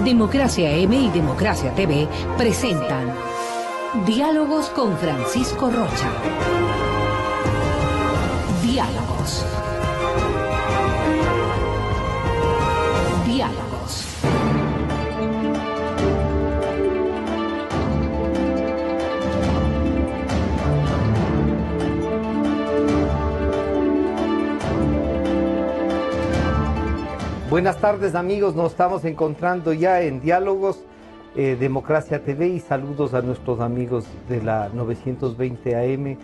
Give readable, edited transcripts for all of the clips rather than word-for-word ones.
Democracia M y Democracia TV presentan Diálogos con Francisco Rocha. Diálogos. Diálogos. Buenas tardes amigos, nos estamos encontrando ya en Diálogos, Democracia TV, y saludos a nuestros amigos de la 920 AM,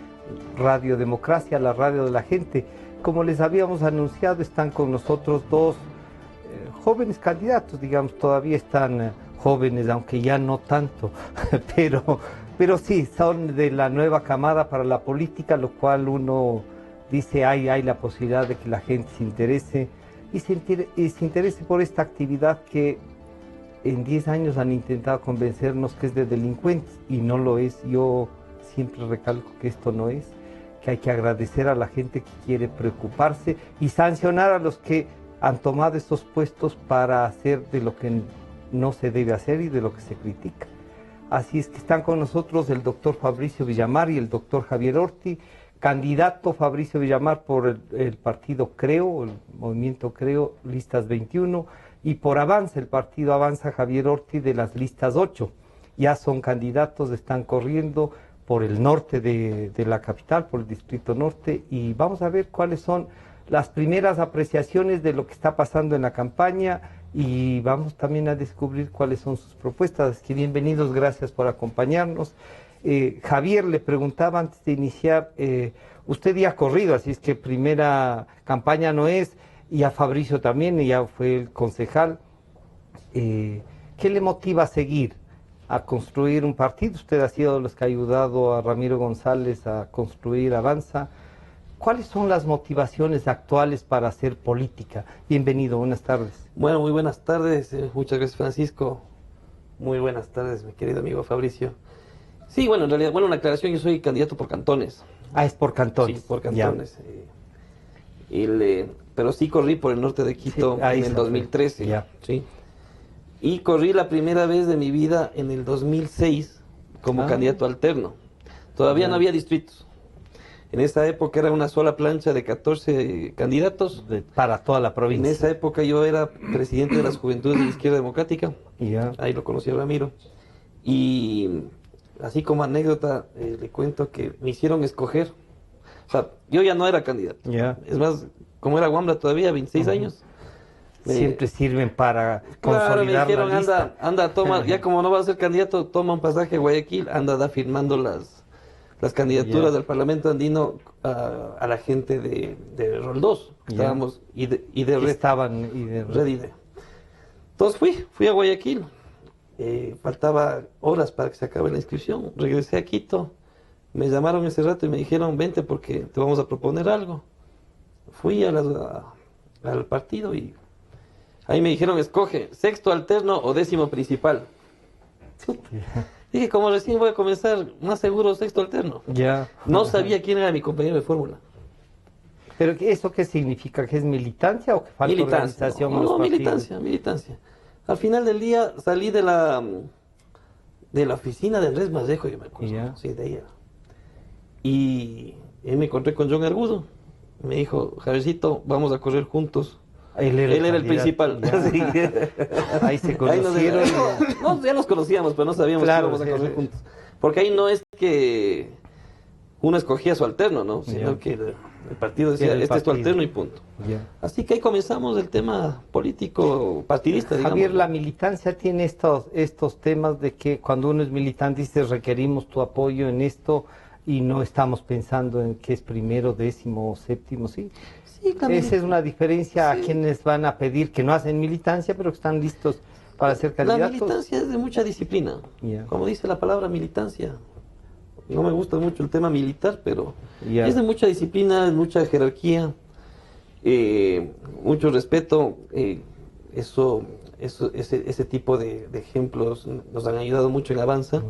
Radio Democracia, la radio de la gente. Como les habíamos anunciado, están con nosotros dos jóvenes candidatos, digamos, todavía están jóvenes, aunque ya no tanto, pero sí, son de la nueva camada para la política, lo cual uno dice, hay la posibilidad de que la gente se interese y se interese por esta actividad que en 10 años han intentado convencernos que es de delincuentes y no lo es. Yo siempre recalco que esto no es, que hay que agradecer a la gente que quiere preocuparse y sancionar a los que han tomado estos puestos para hacer de lo que no se debe hacer y de lo que se critica. Así es que están con nosotros el doctor Fabricio Villamar y el doctor Javier Orti. Candidato Fabricio Villamar por el partido Creo, el movimiento Creo, listas 21, y por Avanza, el partido Avanza, Javier Orti, de las listas 8. Ya son candidatos, están corriendo por el norte de la capital, por el distrito norte, y vamos a ver cuáles son las primeras apreciaciones de lo que está pasando en la campaña, y vamos también a descubrir cuáles son sus propuestas. Así que bienvenidos, gracias por acompañarnos. Javier, le preguntaba antes de iniciar, usted ya ha corrido, así es que primera campaña no es, y a Fabricio también, y ya fue el concejal. ¿Qué le motiva a seguir, a construir un partido? Usted ha sido de los que ha ayudado a Ramiro González a construir Avanza. ¿Cuáles son las motivaciones actuales para hacer política? Bienvenido, buenas tardes. Bueno, muy buenas tardes, muchas gracias Francisco. Muy buenas tardes, mi querido amigo Fabricio. Sí, bueno, en realidad, una aclaración, yo soy candidato por cantones. Ah, es por cantones. Sí, por cantones. Pero sí corrí por el norte de Quito, sí, en el 2013. Ya. Sí. Y corrí la primera vez de mi vida en el 2006 como candidato alterno. Todavía no había distritos. En esa época era una sola plancha de 14 candidatos. Para toda la provincia. En esa época yo era presidente de las Juventudes de la Izquierda Democrática. Ya. Ahí lo conocí a Ramiro. Y así como anécdota, le cuento que me hicieron escoger. O sea, yo ya no era candidato. Yeah. Es más, como era Wambra todavía, 26 años. Siempre sirven para consolidar me dijeron, la lista. anda, toma, ya como no vas a ser candidato, toma un pasaje a Guayaquil, anda firmando las candidaturas del Parlamento Andino a la gente de Rol 2. Estábamos, y de Red. Estaban y de Red. Entonces fui a Guayaquil. Faltaba horas para que se acabe la inscripción. Regresé a Quito, me llamaron ese rato y me dijeron, vente porque te vamos a proponer algo. Fui al partido y ahí me dijeron, escoge sexto alterno o décimo principal. Dije, como recién voy a comenzar, más seguro sexto alterno. Ya. No sabía quién era mi compañero de fórmula. ¿Pero eso qué significa? ¿Que es militancia o que falta organización? No, militancia. Al final del día salí de la oficina del Res Mallejo, yo me acuerdo. Yeah. Sí, de ella. Y me encontré con John Argudo. Me dijo, Javiercito, vamos a correr juntos. Él era el principal. Ahí se conocieron. Ya nos conocíamos, pero no sabíamos que íbamos a correr juntos. Porque ahí no es que uno escogía su alterno, ¿no? Sino que el partido decía, este es tu alterno y punto. Yeah. Así que ahí comenzamos el tema político partidista, digamos. Javier, la militancia tiene estos temas de que cuando uno es militante dice requerimos tu apoyo en esto y no estamos pensando en qué es primero, décimo o séptimo, ¿sí? Sí, claro. Esa es una diferencia a quienes van a pedir que no hacen militancia pero que están listos para ser candidatos. La militancia es de mucha disciplina, como dice la palabra militancia. No me gusta mucho el tema militar, pero es de mucha disciplina, de mucha jerarquía, mucho respeto. Ese tipo de ejemplos nos han ayudado mucho en Avanza.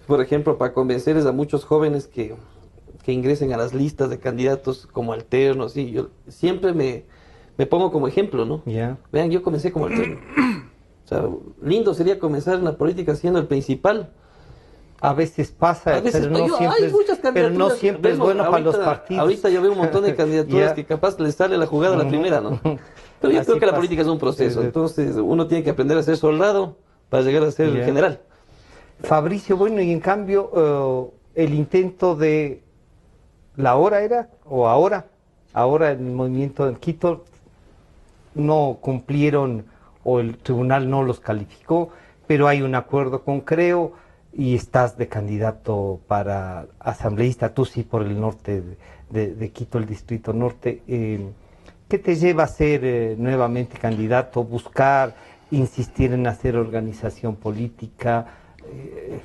Por ejemplo, para convencerles a muchos jóvenes que ingresen a las listas de candidatos como alternos. ¿Sí? Yo siempre me pongo como ejemplo, ¿no? Yeah. Vean, yo comencé como alterno. O sea, lindo sería comenzar en la política siendo el principal. A veces pasa, A veces, pero no siempre, hay muchas pero no candidaturas. siempre es bueno para los partidos. Ahorita yo veo un montón de candidaturas Ya. que capaz les sale la jugada a la primera, ¿no? Pero yo Así creo que la pasa. política es un proceso, entonces uno tiene que aprender a ser soldado para llegar a ser Ya. general. Fabricio, bueno, y en cambio, el intento de la hora era, o ahora el movimiento en Quito no cumplieron, o el tribunal no los calificó, pero hay un acuerdo con Creo y estás de candidato para asambleísta, tú sí por el norte de Quito, el distrito norte. ¿Qué te lleva a ser nuevamente candidato, buscar, insistir en hacer organización política,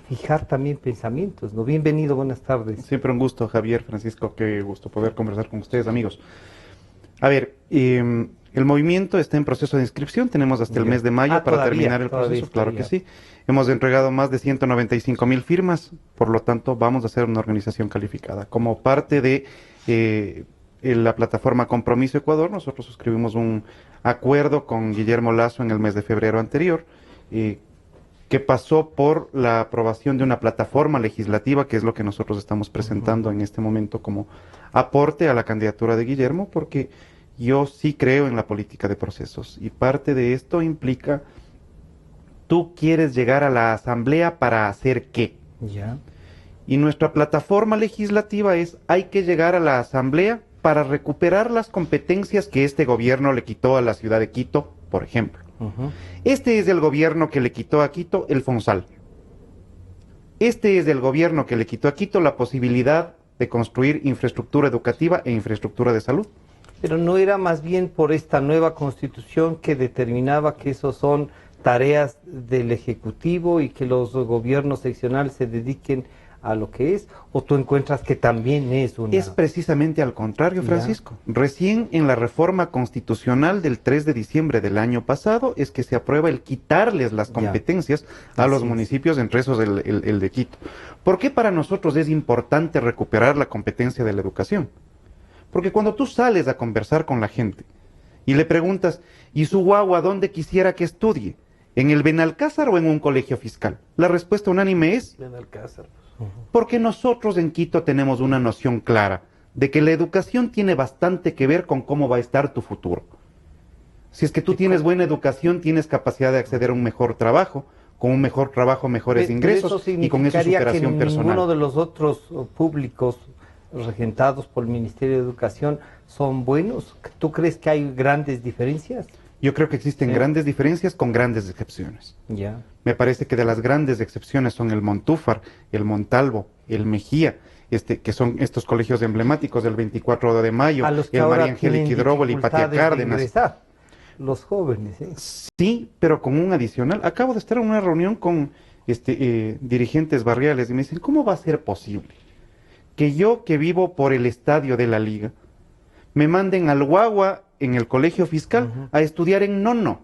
fijar también pensamientos? ¿No? Bienvenido, buenas tardes. Siempre un gusto, Javier, Francisco, qué gusto poder conversar con ustedes, amigos. A ver, el movimiento está en proceso de inscripción, tenemos hasta el mes de mayo para terminar el proceso, claro que sí. Hemos entregado más de 195,000 firmas, por lo tanto vamos a hacer una organización calificada. Como parte de la plataforma Compromiso Ecuador, nosotros suscribimos un acuerdo con Guillermo Lasso en el mes de febrero anterior, que pasó por la aprobación de una plataforma legislativa, que es lo que nosotros estamos presentando en este momento como aporte a la candidatura de Guillermo, porque yo sí creo en la política de procesos, y parte de esto implica, tú quieres llegar a la asamblea para hacer qué. Ya. Y nuestra plataforma legislativa es, hay que llegar a la asamblea para recuperar las competencias que este gobierno le quitó a la ciudad de Quito, por ejemplo. Este es el gobierno que le quitó a Quito el Fonsal. Este es el gobierno que le quitó a Quito la posibilidad de construir infraestructura educativa e infraestructura de salud. Pero no era más bien por esta nueva constitución que determinaba que esos son tareas del Ejecutivo y que los gobiernos seccionales se dediquen a lo que es, o tú encuentras que también es una... Es precisamente al contrario, Francisco. Recién en la reforma constitucional del 3 de diciembre del año pasado es que se aprueba el quitarles las competencias a los municipios, entre esos el de Quito. ¿Por qué para nosotros es importante recuperar la competencia de la educación? Porque cuando tú sales a conversar con la gente y le preguntas, ¿y su guagua dónde quisiera que estudie? ¿En el Benalcázar o en un colegio fiscal? La respuesta unánime es... Benalcázar. Porque nosotros en Quito tenemos una noción clara de que la educación tiene bastante que ver con cómo va a estar tu futuro. Si es que tú tienes buena educación, tienes capacidad de acceder a un mejor trabajo, con un mejor trabajo, mejores ingresos y con eso superación que personal. ninguno de los otros públicos regentados por el Ministerio de Educación son buenos. ¿Tú crees que hay grandes diferencias? Yo creo que existen grandes diferencias con grandes excepciones. Ya. Me parece que de las grandes excepciones son el Montúfar, el Montalvo, el Mejía, que son estos colegios emblemáticos del 24 de mayo, el María Angélica Hidróbol y Patia Cárdenas. Los jóvenes, ¿eh? Sí, pero con un adicional. Acabo de estar en una reunión con dirigentes barriales y me dicen, ¿cómo va a ser posible que yo, que vivo por el estadio de la Liga, me manden al Guagua en el colegio fiscal a estudiar en Nono?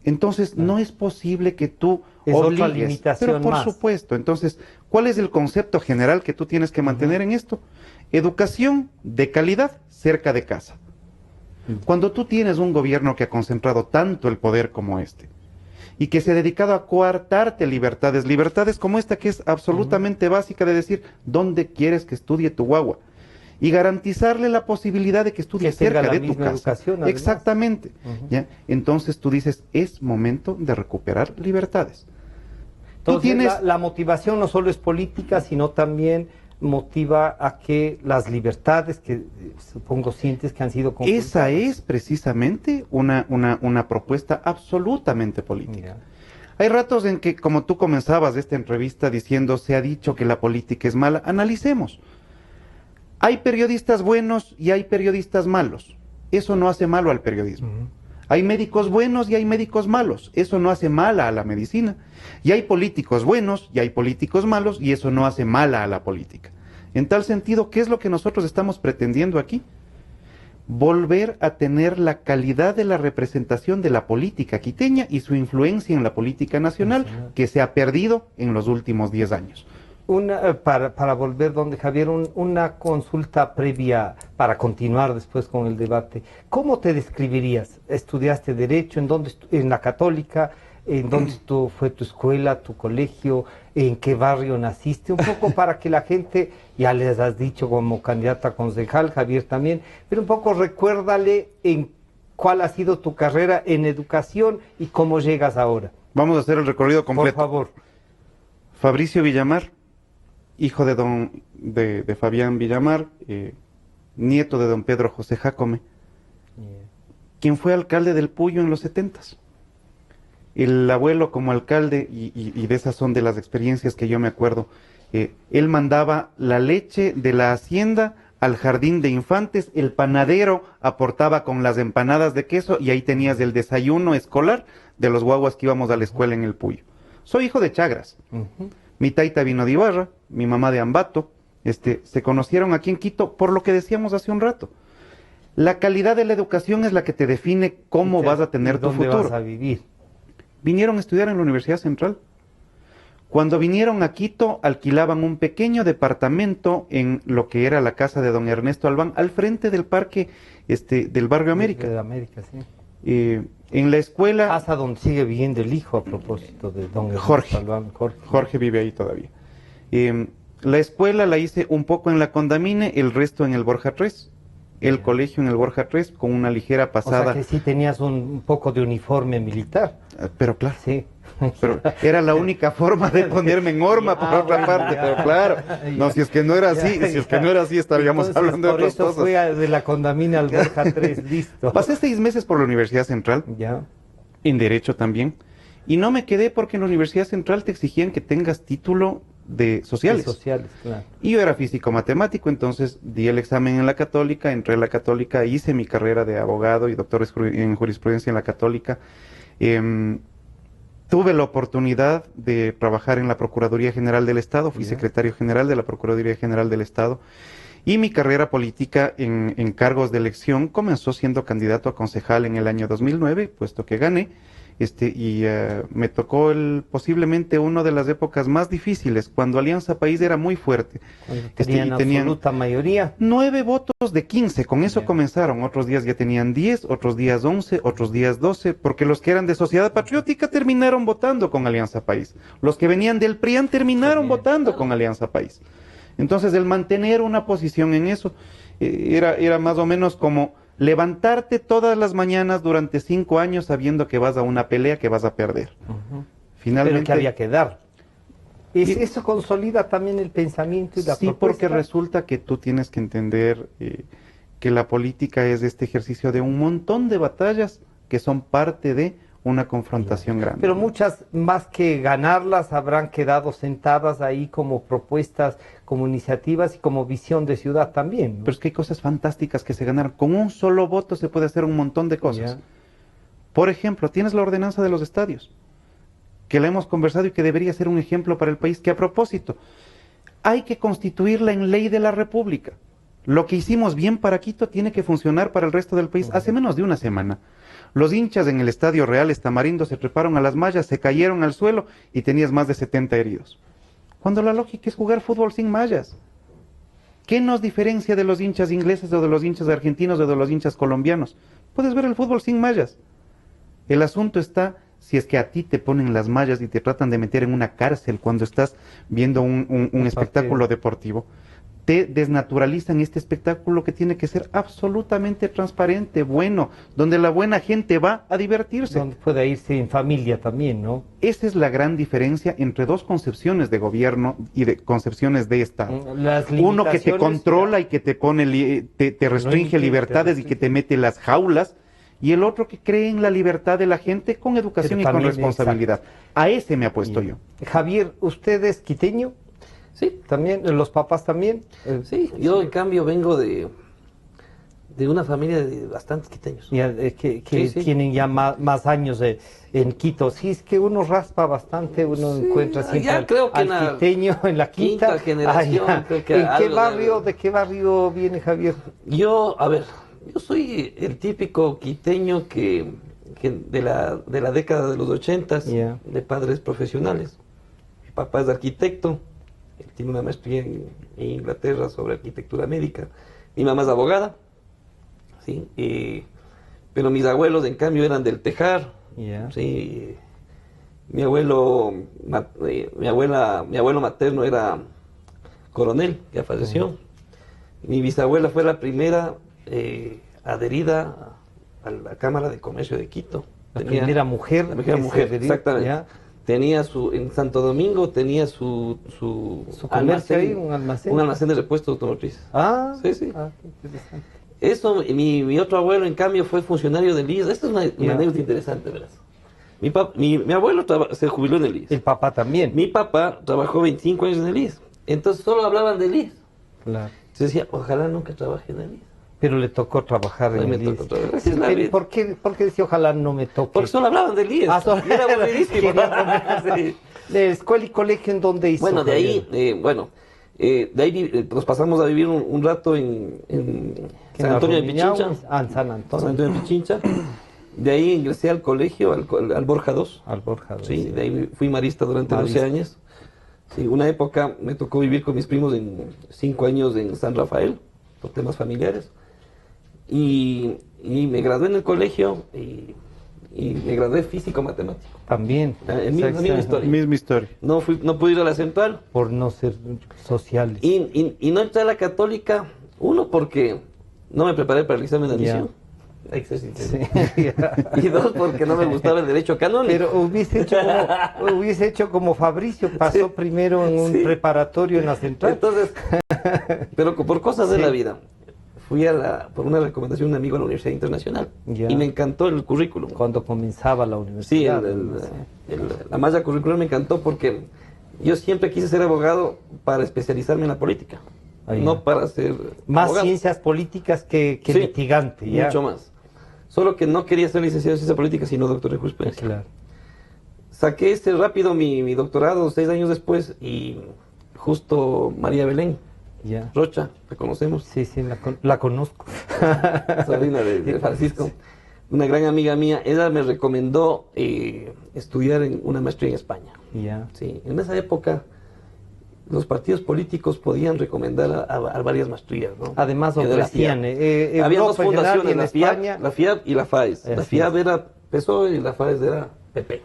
Entonces, no es posible que tú obligues. Otra limitación pero por más. supuesto. Entonces, ¿cuál es el concepto general que tú tienes que mantener en esto? Educación de calidad cerca de casa. Cuando tú tienes un gobierno que ha concentrado tanto el poder como este, y que se ha dedicado a coartarte libertades como esta que es absolutamente básica de decir, ¿dónde quieres que estudie tu guagua? Y garantizarle la posibilidad de que estudie cerca de tu casa. Exactamente. ¿Ya? Entonces tú dices, es momento de recuperar libertades. Entonces, tú tienes... la motivación no solo es política, sino también motiva a que las libertades que supongo sientes que han sido conquistadas. Esa es precisamente una propuesta absolutamente política. Mira. Hay ratos en que, como tú comenzabas esta entrevista diciendo, se ha dicho que la política es mala. Analicemos. Hay periodistas buenos y hay periodistas malos. Eso no hace malo al periodismo. Hay médicos buenos y hay médicos malos. Eso no hace mala a la medicina. Y hay políticos buenos y hay políticos malos y eso no hace mala a la política. En tal sentido, ¿qué es lo que nosotros estamos pretendiendo aquí? Volver a tener la calidad de la representación de la política quiteña y su influencia en la política nacional que se ha perdido en los últimos 10 años. Para volver donde Javier, una consulta previa para continuar después con el debate. ¿Cómo te describirías? ¿Estudiaste Derecho? ¿En la Católica? ¿En dónde fue tu escuela, tu colegio? ¿En qué barrio naciste? Un poco para que la gente, ya les has dicho como candidata a concejal, Javier también, pero un poco recuérdale en cuál ha sido tu carrera en educación y cómo llegas ahora. Vamos a hacer el recorrido completo. Por favor. Fabricio Villamar, hijo de Fabián Villamar, nieto de don Pedro José Jácome, quien fue alcalde del Puyo en los 70s. El abuelo como alcalde, y de esas son de las experiencias que yo me acuerdo, él mandaba la leche de la hacienda al jardín de infantes, el panadero aportaba con las empanadas de queso y ahí tenías el desayuno escolar de los guaguas que íbamos a la escuela en el Puyo. Soy hijo de Chagras. Mi taita vino de Ibarra, mi mamá de Ambato, se conocieron aquí en Quito por lo que decíamos hace un rato. La calidad de la educación es la que te define cómo vas a tener tu futuro. ¿Dónde vas a vivir? Vinieron a estudiar en la Universidad Central. Cuando vinieron a Quito, alquilaban un pequeño departamento en lo que era la casa de don Ernesto Albán, al frente del parque del Barrio América. De América, sí. En la escuela... Casa donde sigue viviendo el hijo, a propósito de don Jorge. Albán, Jorge vive ahí todavía. La escuela la hice un poco en la Condamine, el resto en el Borja 3. El colegio en el Borja 3, con una ligera pasada. O sea que sí tenías un poco de uniforme militar. Pero claro. Sí. Pero era la única forma de ponerme en horma, por otra parte, pero claro. No, si es que no era así, estaríamos hablando de otras cosas. Por eso fue de la Condamina al Borja 3, listo. Pasé 6 meses por la Universidad Central, en Derecho también, y no me quedé porque en la Universidad Central te exigían que tengas título de sociales. De sociales, claro. Y yo era físico-matemático, entonces di el examen en la Católica, entré a la Católica, hice mi carrera de abogado y doctor en jurisprudencia en la Católica. Tuve la oportunidad de trabajar en la Procuraduría General del Estado, fui secretario general de la Procuraduría General del Estado, y mi carrera política en cargos de elección comenzó siendo candidato a concejal en el año 2009, puesto que gané, me tocó posiblemente una de las épocas más difíciles, cuando Alianza País era muy fuerte. Tenían absoluta mayoría. 9 votos de 15, con eso comenzaron. Otros días ya tenían 10, otros días 11, otros días 12, porque los que eran de Sociedad Patriótica terminaron votando con Alianza País. Los que venían del PRIAN terminaron votando con Alianza País. Entonces, el mantener una posición en eso era más o menos como levantarte todas las mañanas durante 5 años sabiendo que vas a una pelea que vas a perder. Finalmente, pero que había que dar. Eso consolida también el pensamiento y la propuesta. Sí, porque resulta que tú tienes que entender que la política es este ejercicio de un montón de batallas que son parte de una confrontación grande. Pero muchas, más que ganarlas, habrán quedado sentadas ahí como propuestas, como iniciativas y como visión de ciudad también, ¿no? Pero es que hay cosas fantásticas que se ganaron. Con un solo voto se puede hacer un montón de cosas. Por ejemplo, tienes la ordenanza de los estadios, que la hemos conversado y que debería ser un ejemplo para el país, que a propósito, hay que constituirla en ley de la República. Lo que hicimos bien para Quito tiene que funcionar para el resto del país. Hace menos de una semana, los hinchas en el Estadio Reales Tamarindo se treparon a las mallas, se cayeron al suelo y tenías más de 70 heridos. Cuando la lógica es jugar fútbol sin mallas. ¿Qué nos diferencia de los hinchas ingleses o de los hinchas argentinos o de los hinchas colombianos? Puedes ver el fútbol sin mallas. El asunto está si es que a ti te ponen las mallas y te tratan de meter en una cárcel cuando estás viendo un espectáculo deportivo. Te desnaturalizan este espectáculo que tiene que ser absolutamente transparente, bueno, donde la buena gente va a divertirse. Donde pueda irse en familia también, ¿no? Esa es la gran diferencia entre dos concepciones de gobierno y de concepciones de Estado. Uno que te controla y que te pone, te restringe libertades y que te mete las jaulas, y el otro que cree en la libertad de la gente con educación y con responsabilidad. A ese me apuesto yo. Javier, ¿usted es quiteño? Sí. ¿También? ¿Los papás también? Sí, yo en cambio vengo de una familia de bastantes quiteños. Que tienen ya más años en Quito. Sí, es que uno raspa bastante, uno encuentra siempre al quiteño en la quinta generación. Creo que ¿De qué barrio viene Javier? Yo soy el típico quiteño que de la década de los 80s, de padres profesionales. Mi papá es arquitecto. Él tiene una maestría en Inglaterra sobre arquitectura médica. Mi mamá es abogada, ¿sí? Pero mis abuelos, en cambio, eran del Tejar, ¿sí? Mi abuelo materno era coronel, ya falleció. Mi bisabuela fue la primera adherida a la Cámara de Comercio de Quito. La primera mujer. La primera mujer, exactamente. ¿Ya? Tenía en Santo Domingo tenía su comercio ahí, un almacén. Un almacén de repuestos automotrices. Ah, sí, sí. Ah, qué interesante. Eso, mi otro abuelo, en cambio, fue funcionario del IES. Esto es una anécdota interesante, verás. Mi abuelo se jubiló en el IES. El papá también. Mi papá trabajó 25 años en el IES. Entonces solo hablaban del IES. Claro. Se decía, ojalá nunca trabaje en el IES. Pero le tocó trabajar en el IES. ¿Por qué decía ojalá no me toque? Porque solo hablaban del IES. Era buenísimo. Sí. De escuela y colegio en donde hizo. Bueno, de ahí, de ahí nos pasamos a vivir un rato en San Antonio de Pichincha. En San Antonio. San Antonio de Pichincha. De ahí ingresé al colegio, al Borja II. Al Borja II. Sí, de ahí fui marista durante 12 años. Sí, una época me tocó vivir con mis primos 5 años en San Rafael, por temas familiares. Y me gradué en el colegio y me gradué físico-matemático. También. Misma historia. Misma historia. No pude ir a la central. Por no ser sociales. Y no entré a la católica, uno, porque no me preparé para el examen de admisión. Sí. Y dos, porque no me gustaba el derecho canónico. Pero hubiese hecho como Fabricio, pasó primero en un preparatorio en la central. Entonces, pero por cosas de la vida, fui por una recomendación de un amigo a la Universidad Internacional y me encantó el currículum. Cuando comenzaba la universidad. Sí, la malla curricular me encantó porque yo siempre quise ser abogado para especializarme en la política, no para ser más abogado. Ciencias políticas que litigante. Mucho más. Solo que no quería ser licenciado en ciencia política, sino doctor en jurisprudencia. Claro. Saqué rápido mi doctorado 6 años después y justo María Belén Rocha, ¿la conocemos? Sí, la conozco. Sobrina de Francisco. Una gran amiga mía, ella me recomendó estudiar una maestría en España. Sí, en esa época los partidos políticos podían recomendar a varias maestrías, ¿no? Además ofrecían. Había dos fundaciones, en España. la FIAB y la FAES. La FIAB era PSOE y la FAES era PP. En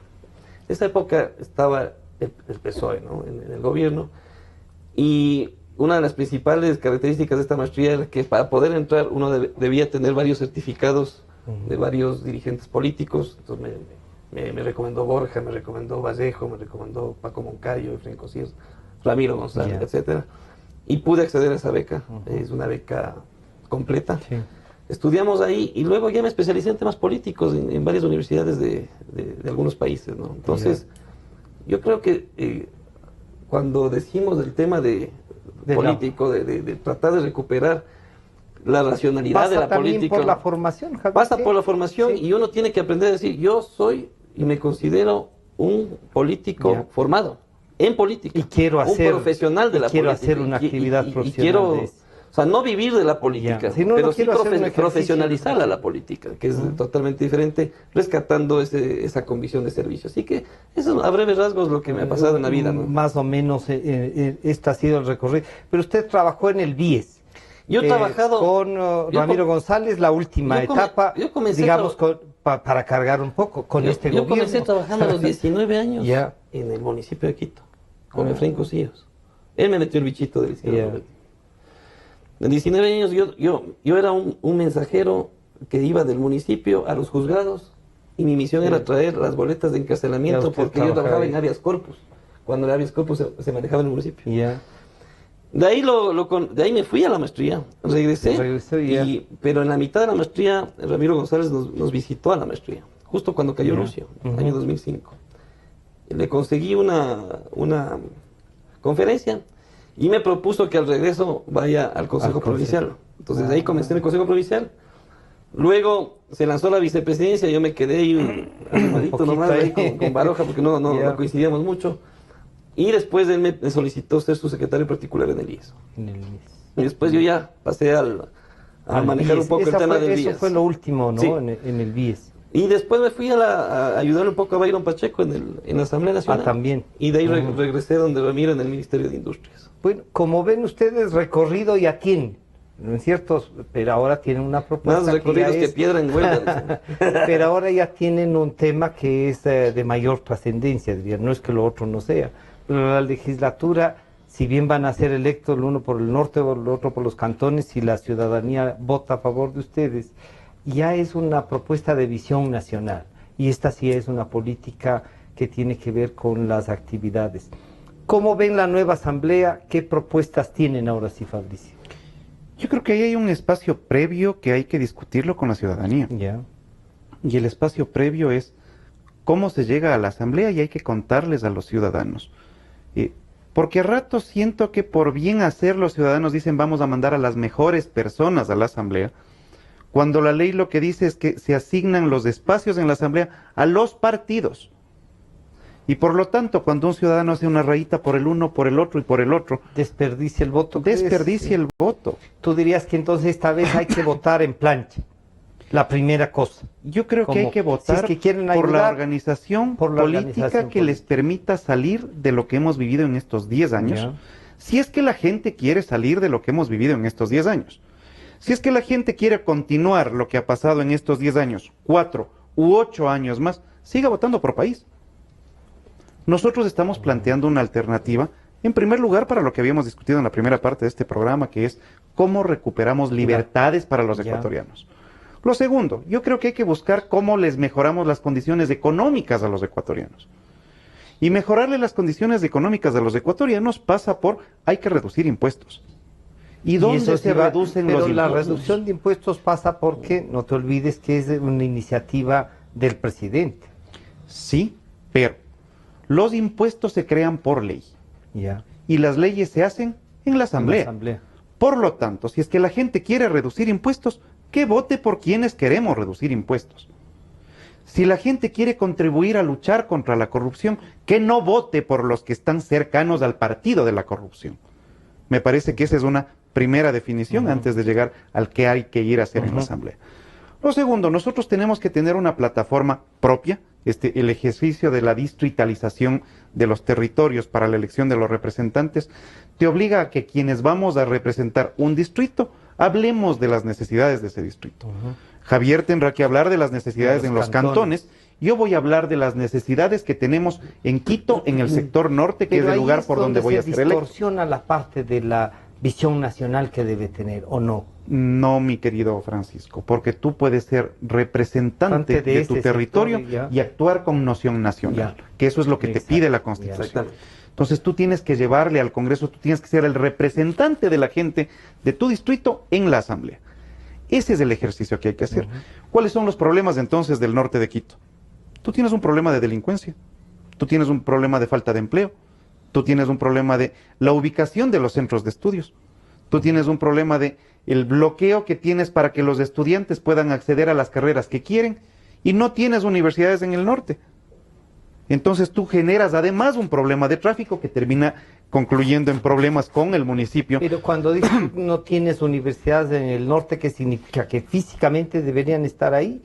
esa época estaba el PSOE, ¿no? en el gobierno. Y una de las principales características de esta maestría era que para poder entrar uno debía tener varios certificados de varios dirigentes políticos. Entonces me recomendó Borja, me recomendó Vallejo, me recomendó Paco Moncayo, Efraín Cosías, Ramiro González, etcétera. Y pude acceder a esa beca. Es una beca completa. Sí. Estudiamos ahí y luego ya me especialicé en temas políticos en varias universidades de algunos países, ¿no? Entonces, yo creo que cuando decimos del tema político, de tratar de recuperar la racionalidad de la política. Pasa por la formación, Javier. Pasa por la formación y uno tiene que aprender a decir, yo soy y me considero un político formado en política. Y quiero hacer, un profesional de la política. Quiero hacer una actividad profesional. Y quiero, o sea, no vivir de la política, pero sí profesionalizar a la política, que es totalmente diferente, rescatando esa convicción de servicio. Así que eso a breves rasgos lo que me ha pasado en la vida, ¿no? Más o menos este ha sido el recorrido. Pero usted trabajó en el BIES. Yo he trabajado con Ramiro González, la última etapa, digamos, para cargar un poco con este gobierno. Yo comencé trabajando a los 19 años en el municipio de Quito, con Efraín Cosías. Él me metió el bichito de la izquierda. De 19 años yo era un mensajero que iba del municipio a los juzgados y mi misión era traer las boletas de encarcelamiento porque yo trabajaba en habeas corpus, cuando el habeas corpus se manejaba en el municipio. De ahí, de ahí me fui a la maestría, regresé, pero en la mitad de la maestría Ramiro González nos visitó a la maestría, justo cuando cayó Rusia, año 2005. Le conseguí una conferencia y me propuso que al regreso vaya al Consejo Provincial. Entonces de ahí comencé en el Consejo Provincial. Luego se lanzó la vicepresidencia, yo me quedé ahí un nomás ahí con Baroja porque no coincidíamos mucho. Y después él me solicitó ser su secretario particular en el IES. Y después yo ya pasé a manejar un poco el tema del BIES. Eso fue lo último, ¿no? Sí. En el BIES. Y después me fui a ayudar un poco a Byron Pacheco en la Asamblea Nacional. También. Y de ahí regresé donde Ramiro en el Ministerio de Industrias. Bueno, como ven ustedes, recorrido ya tienen, ¿no es cierto? Pero ahora tienen una propuesta. Más recorridos que piedra en huelga. Pero ahora ya tienen un tema que es de mayor trascendencia, diría. No es que lo otro no sea. Pero la legislatura, si bien van a ser electos el uno por el norte o el otro por los cantones, y la ciudadanía vota a favor de ustedes, ya es una propuesta de visión nacional. Y esta sí es una política que tiene que ver con las actividades. ¿Cómo ven la nueva asamblea? ¿Qué propuestas tienen ahora sí, Fabricio? Yo creo que ahí hay un espacio previo que hay que discutirlo con la ciudadanía. Ya. Y el espacio previo es cómo se llega a la asamblea y hay que contarles a los ciudadanos. Porque a ratos siento que por bien hacer los ciudadanos dicen vamos a mandar a las mejores personas a la asamblea, cuando la ley lo que dice es que se asignan los espacios en la asamblea a los partidos. Y por lo tanto, cuando un ciudadano hace una rayita por el uno, por el otro y por el otro, desperdicia el voto. Desperdicia el voto. Tú dirías que entonces esta vez hay que votar en plancha. La primera cosa. Yo creo que hay que votar si es que quieren ayudar, por la organización política que les permita salir de lo que hemos vivido en estos 10 años. Ya. Si es que la gente quiere salir de lo que hemos vivido en estos 10 años. Si es que la gente quiere continuar lo que ha pasado en estos 10 años, 4 u 8 años más, siga votando por país. Nosotros estamos planteando una alternativa, en primer lugar, para lo que habíamos discutido en la primera parte de este programa, que es cómo recuperamos libertades para los ecuatorianos. Lo segundo, yo creo que hay que buscar cómo les mejoramos las condiciones económicas a los ecuatorianos. Y mejorarle las condiciones económicas a los ecuatorianos pasa por, hay que reducir impuestos. ¿Y dónde se reducen los impuestos? Pero la reducción de impuestos pasa porque, no te olvides que es una iniciativa del presidente. Sí, pero los impuestos se crean por ley. Ya. Y las leyes se hacen en la asamblea. Por lo tanto, si es que la gente quiere reducir impuestos, que vote por quienes queremos reducir impuestos. Si la gente quiere contribuir a luchar contra la corrupción, que no vote por los que están cercanos al partido de la corrupción. Me parece que esa es una primera definición antes de llegar al que hay que ir a hacer en la asamblea. Lo segundo, nosotros tenemos que tener una plataforma propia. El ejercicio de la distritalización de los territorios para la elección de los representantes te obliga a que quienes vamos a representar un distrito hablemos de las necesidades de ese distrito. Javier tendrá que hablar de las necesidades en los cantones. Yo voy a hablar de las necesidades que tenemos en Quito, en el sector norte, que es el lugar por donde voy a ser electo. ¿Distorsiona la parte de la visión nacional que debe tener o no? No, mi querido Francisco, porque tú puedes ser representante de tu territorio y actuar con noción nacional, que eso es lo que te pide la Constitución. Entonces tú tienes que llevarle al Congreso, tú tienes que ser el representante de la gente de tu distrito en la Asamblea. Ese es el ejercicio que hay que hacer. ¿Cuáles son los problemas entonces del norte de Quito? Tú tienes un problema de delincuencia, tú tienes un problema de falta de empleo, tú tienes un problema de la ubicación de los centros de estudios, tú tienes un problema de el bloqueo que tienes para que los estudiantes puedan acceder a las carreras que quieren y no tienes universidades en el norte. Entonces tú generas además un problema de tráfico que termina concluyendo en problemas con el municipio. Pero cuando dices no tienes universidades en el norte, ¿qué significa? ¿Que físicamente deberían estar ahí?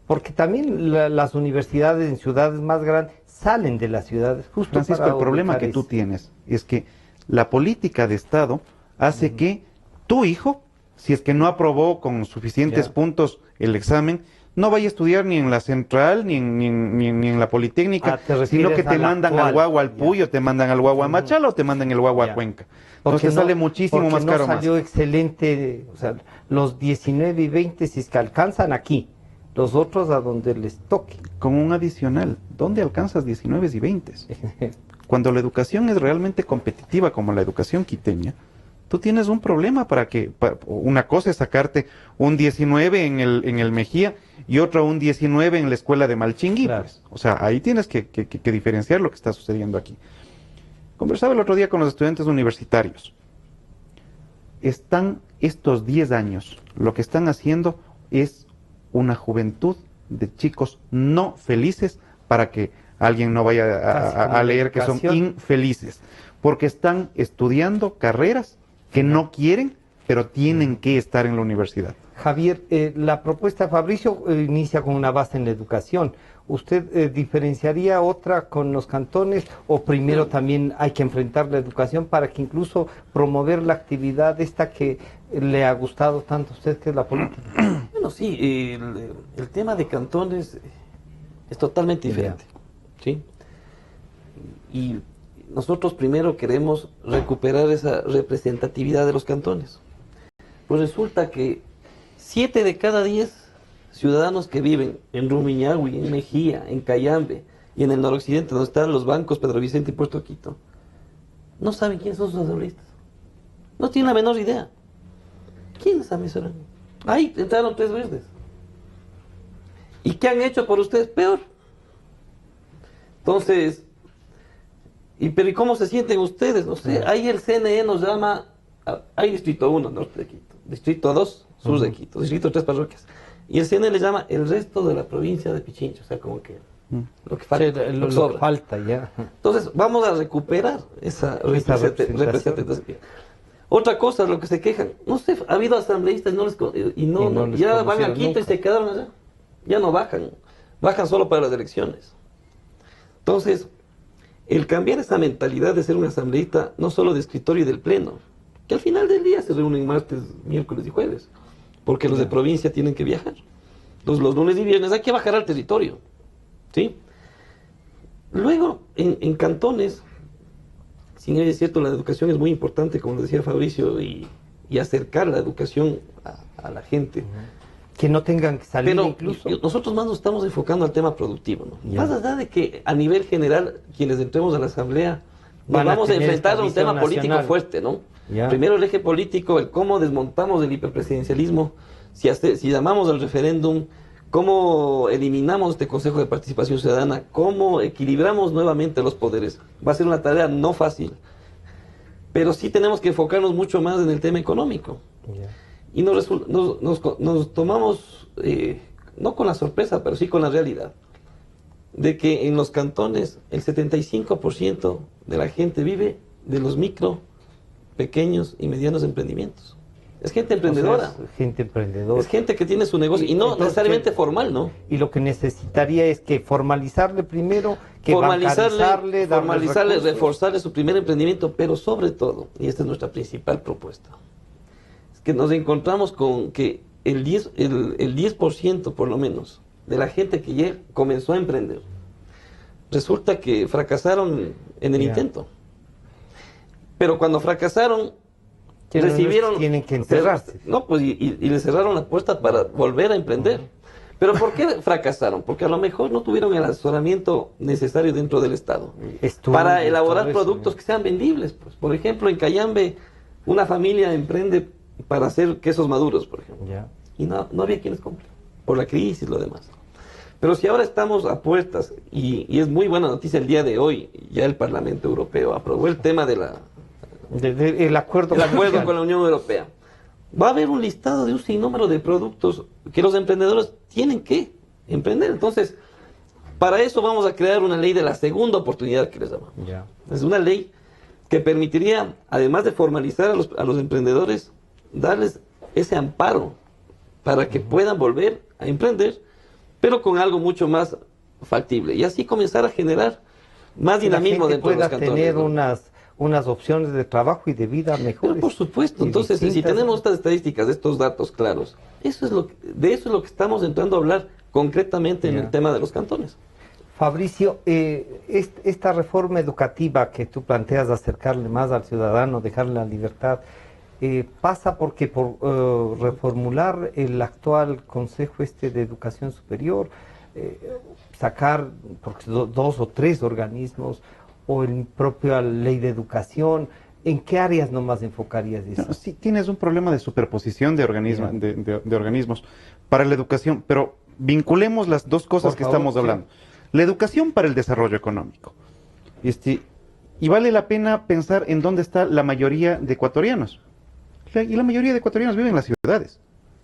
Porque también las universidades en ciudades más grandes salen de las ciudades. Justo Francisco, el problema que tú tienes es que la política de Estado hace que tu hijo, si es que no aprobó con suficientes puntos el examen, no vaya a estudiar ni en la Central, ni en la Politécnica, sino que te mandan al Guagua al Puyo, te mandan al Guagua a Machala o te mandan el Guagua a Cuenca. Entonces sale muchísimo más caro. Salió excelente, o sea, los 19 y 20 si es que alcanzan aquí, los otros a donde les toque. Con un adicional, ¿dónde alcanzas 19 y 20? Cuando la educación es realmente competitiva como la educación quiteña, tú tienes un problema una cosa es sacarte un 19 en el Mejía y otra un 19 en la escuela de Malchingui. Claro. Pues. O sea, ahí tienes que diferenciar lo que está sucediendo aquí. Conversaba el otro día con los estudiantes universitarios. Están estos 10 años, lo que están haciendo es una juventud de chicos no felices para que alguien no vaya a leer que son infelices, porque están estudiando carreras que no quieren, pero tienen que estar en la universidad. Javier, la propuesta de Fabricio inicia con una base en la educación. ¿Usted diferenciaría otra con los cantones o primero también hay que enfrentar la educación para que incluso promover la actividad esta que le ha gustado tanto a usted, que es la política? Bueno, sí, el tema de cantones es totalmente diferente, ¿sí? Y nosotros primero queremos recuperar esa representatividad de los cantones. Pues resulta que 7 de cada 10 ciudadanos que viven en Rumiñahui, en Mejía, en Cayambe y en el noroccidente, donde están los bancos Pedro Vicente y Puerto Quito, no saben quiénes son sus asambleístas. No tienen la menor idea. ¿Quiénes serán? Ahí entraron 3 verdes. ¿Y qué han hecho por ustedes? Peor. Entonces, ¿pero y cómo se sienten ustedes? No sé, ahí el CNE nos llama, hay distrito 1, norte de Quito, distrito 2, sur de Quito, distrito 3 parroquias. Y el CNE le llama el resto de la provincia de Pichincha, o sea, como que lo que falta, sí, lo que sobra. Falta ya. Entonces, vamos a recuperar esa representación. Otra cosa, lo que se quejan, no sé, ha habido asambleístas y no les ya van a Quito nunca. Y se quedaron allá. Ya no bajan solo para las elecciones. Entonces, el cambiar esa mentalidad de ser un asambleísta, no solo de escritorio y del pleno, que al final del día se reúnen martes, miércoles y jueves, porque los de provincia tienen que viajar. Entonces, los lunes y viernes hay que bajar al territorio, ¿sí? Luego, en cantones, si es cierto, la educación es muy importante, como decía Fabricio, y acercar la educación a la gente. Que no tengan que salir. Pero incluso. Nosotros más nos estamos enfocando al tema productivo, ¿no? Más allá de que a nivel general, quienes entremos a la asamblea, nos vamos a enfrentar a un tema político fuerte, ¿no? Primero el eje político, el cómo desmontamos el hiperpresidencialismo, si llamamos al referéndum, cómo eliminamos este Consejo de Participación Ciudadana, cómo equilibramos nuevamente los poderes. Va a ser una tarea no fácil, pero sí tenemos que enfocarnos mucho más en el tema económico. Y nos tomamos, no con la sorpresa, pero sí con la realidad, de que en los cantones el 75% de la gente vive de los micro, pequeños y medianos emprendimientos. Es gente emprendedora. O sea, es gente emprendedora. Es gente que tiene su negocio y no entonces, necesariamente formal, ¿no? Y lo que necesitaría es que formalizarle primero, que formalizarle, reforzarle su primer emprendimiento, pero sobre todo, y esta es nuestra principal propuesta, es que nos encontramos con que el 10% por lo menos de la gente que ya comenzó a emprender, resulta que fracasaron en el intento. Pero cuando fracasaron, recibieron... Tienen que encerrarse. No, pues y le cerraron la puerta para volver a emprender. ¿Pero por qué fracasaron? Porque a lo mejor no tuvieron el asesoramiento necesario dentro del Estado para elaborar productos que sean vendibles. Pues. Por ejemplo, en Cayambe, una familia emprende para hacer quesos maduros, por ejemplo. Y no había quienes compren, por la crisis y lo demás. Pero si ahora estamos a puertas, y es muy buena noticia el día de hoy, ya el Parlamento Europeo aprobó el tema de el acuerdo con la Unión Europea. Va a haber un listado de un sinnúmero de productos que los emprendedores tienen que emprender. Entonces, para eso vamos a crear una ley de la segunda oportunidad que les llamamos. Es una ley que permitiría, además de formalizar a los emprendedores, darles ese amparo para que puedan volver a emprender, pero con algo mucho más factible. Y así comenzar a generar más dinamismo dentro de los cantones. Tener unas opciones de trabajo y de vida mejores. Pero por supuesto, entonces si tenemos estas estadísticas, estos datos claros, de eso es lo que estamos entrando a hablar concretamente en el tema de los cantones. Fabricio, esta reforma educativa que tú planteas de acercarle más al ciudadano, dejarle la libertad, pasa porque por reformular el actual Consejo de Educación Superior, sacar porque 2 o 3 organismos, o en propia ley de educación, ¿en qué áreas nomás enfocarías eso? No, sí, tienes un problema de superposición de organismos para la educación, pero vinculemos las dos cosas que estamos hablando. La educación para el desarrollo económico. Y vale la pena pensar en dónde está la mayoría de ecuatorianos. Y la mayoría de ecuatorianos viven en las ciudades.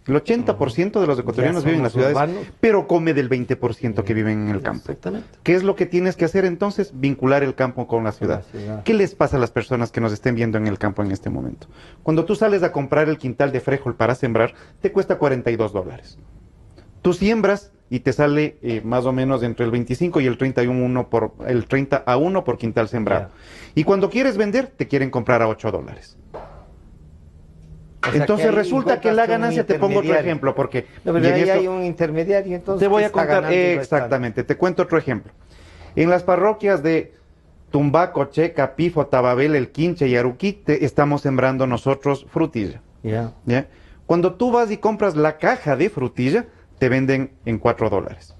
El 80% de los ecuatorianos viven en las ciudades, urbanos, pero come del 20% que viven en el campo. Exactamente. ¿Qué es lo que tienes que hacer entonces? Vincular el campo con la ciudad. ¿Qué les pasa a las personas que nos estén viendo en el campo en este momento? Cuando tú sales a comprar el quintal de frijol para sembrar, te cuesta $42. Tú siembras y te sale más o menos entre el 25 y el 30 a 1 por quintal sembrado. Y cuando quieres vender, te quieren comprar a $8. Entonces resulta que la ganancia, te pongo otro ejemplo, porque no, pero ahí hay un intermediario, entonces te voy a contar, exactamente, te cuento otro ejemplo. En las parroquias de Tumbaco, Checa, Pifo, Tababel, El Quinche y Aruquí, estamos sembrando nosotros frutilla. ¿Ya? Cuando tú vas y compras la caja de frutilla, te venden en $4.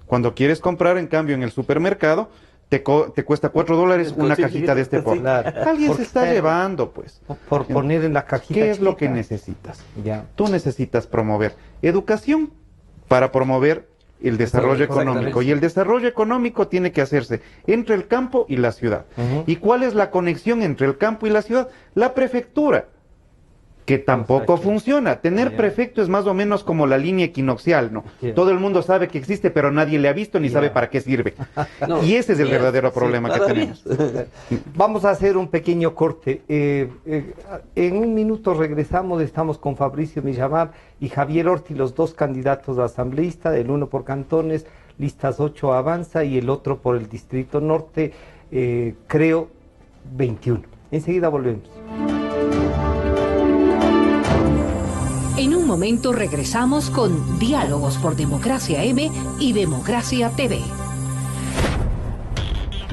Cuando quieres comprar, en cambio, en el supermercado, te cuesta $4 una cajita de este porte. Alguien se está llevando, pues. Por poner en la cajita. ¿Qué es chica? lo que necesitas? Ya. Tú necesitas promover educación para promover el desarrollo económico. Y el desarrollo económico tiene que hacerse entre el campo y la ciudad. ¿Y cuál es la conexión entre el campo y la ciudad? La prefectura, que tampoco funciona. Tener prefecto es más o menos como la línea equinoccial, ¿no? Todo el mundo sabe que existe, pero nadie le ha visto ni sabe para qué sirve. Y ese es el verdadero problema que tenemos. Vamos a hacer un pequeño corte. En un minuto regresamos. Estamos con Fabricio Villamar y Javier Orti, los dos candidatos a asambleísta, el uno por cantones, listas 8 Avanza y el otro por el Distrito Norte, creo 21. Enseguida volvemos. En un momento regresamos con Diálogos por Democracia M y Democracia TV.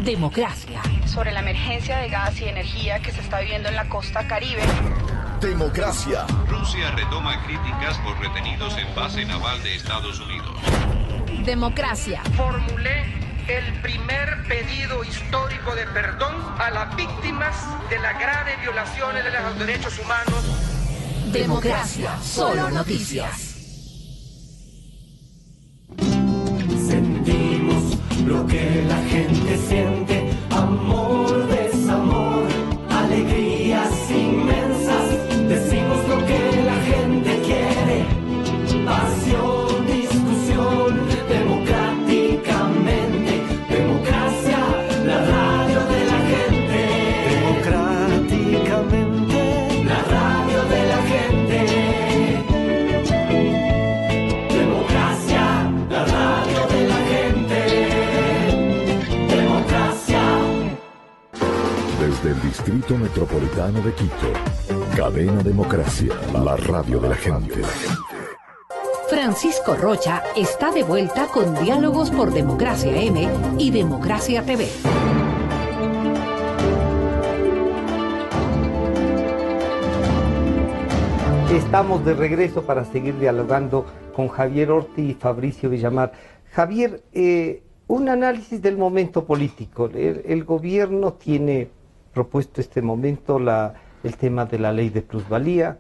Democracia. Sobre la emergencia de gas y energía que se está viviendo en la costa Caribe. Democracia. Rusia retoma críticas por retenidos en base naval de Estados Unidos. Democracia. Formulé el primer pedido histórico de perdón a las víctimas de las graves violaciones de los derechos humanos. Democracia, solo noticias. Sentimos lo que la gente siente, amor, desamor, alegrías inmensas. Decimos lo que la gente quiere, pasión, discusión, democráticamente. Democracia, la radio de la gente. Democráticamente, la radio de la gente. Democracia, la radio de la gente. Democracia. Desde el Distrito Metropolitano de Quito, Cadena Democracia, la radio de la gente. Francisco Rocha está de vuelta con Diálogos por Democracia M y Democracia TV. Estamos de regreso para seguir dialogando con Javier Orti y Fabricio Villamar. Javier, un análisis del momento político. El gobierno tiene propuesto este momento el tema de la ley de plusvalía,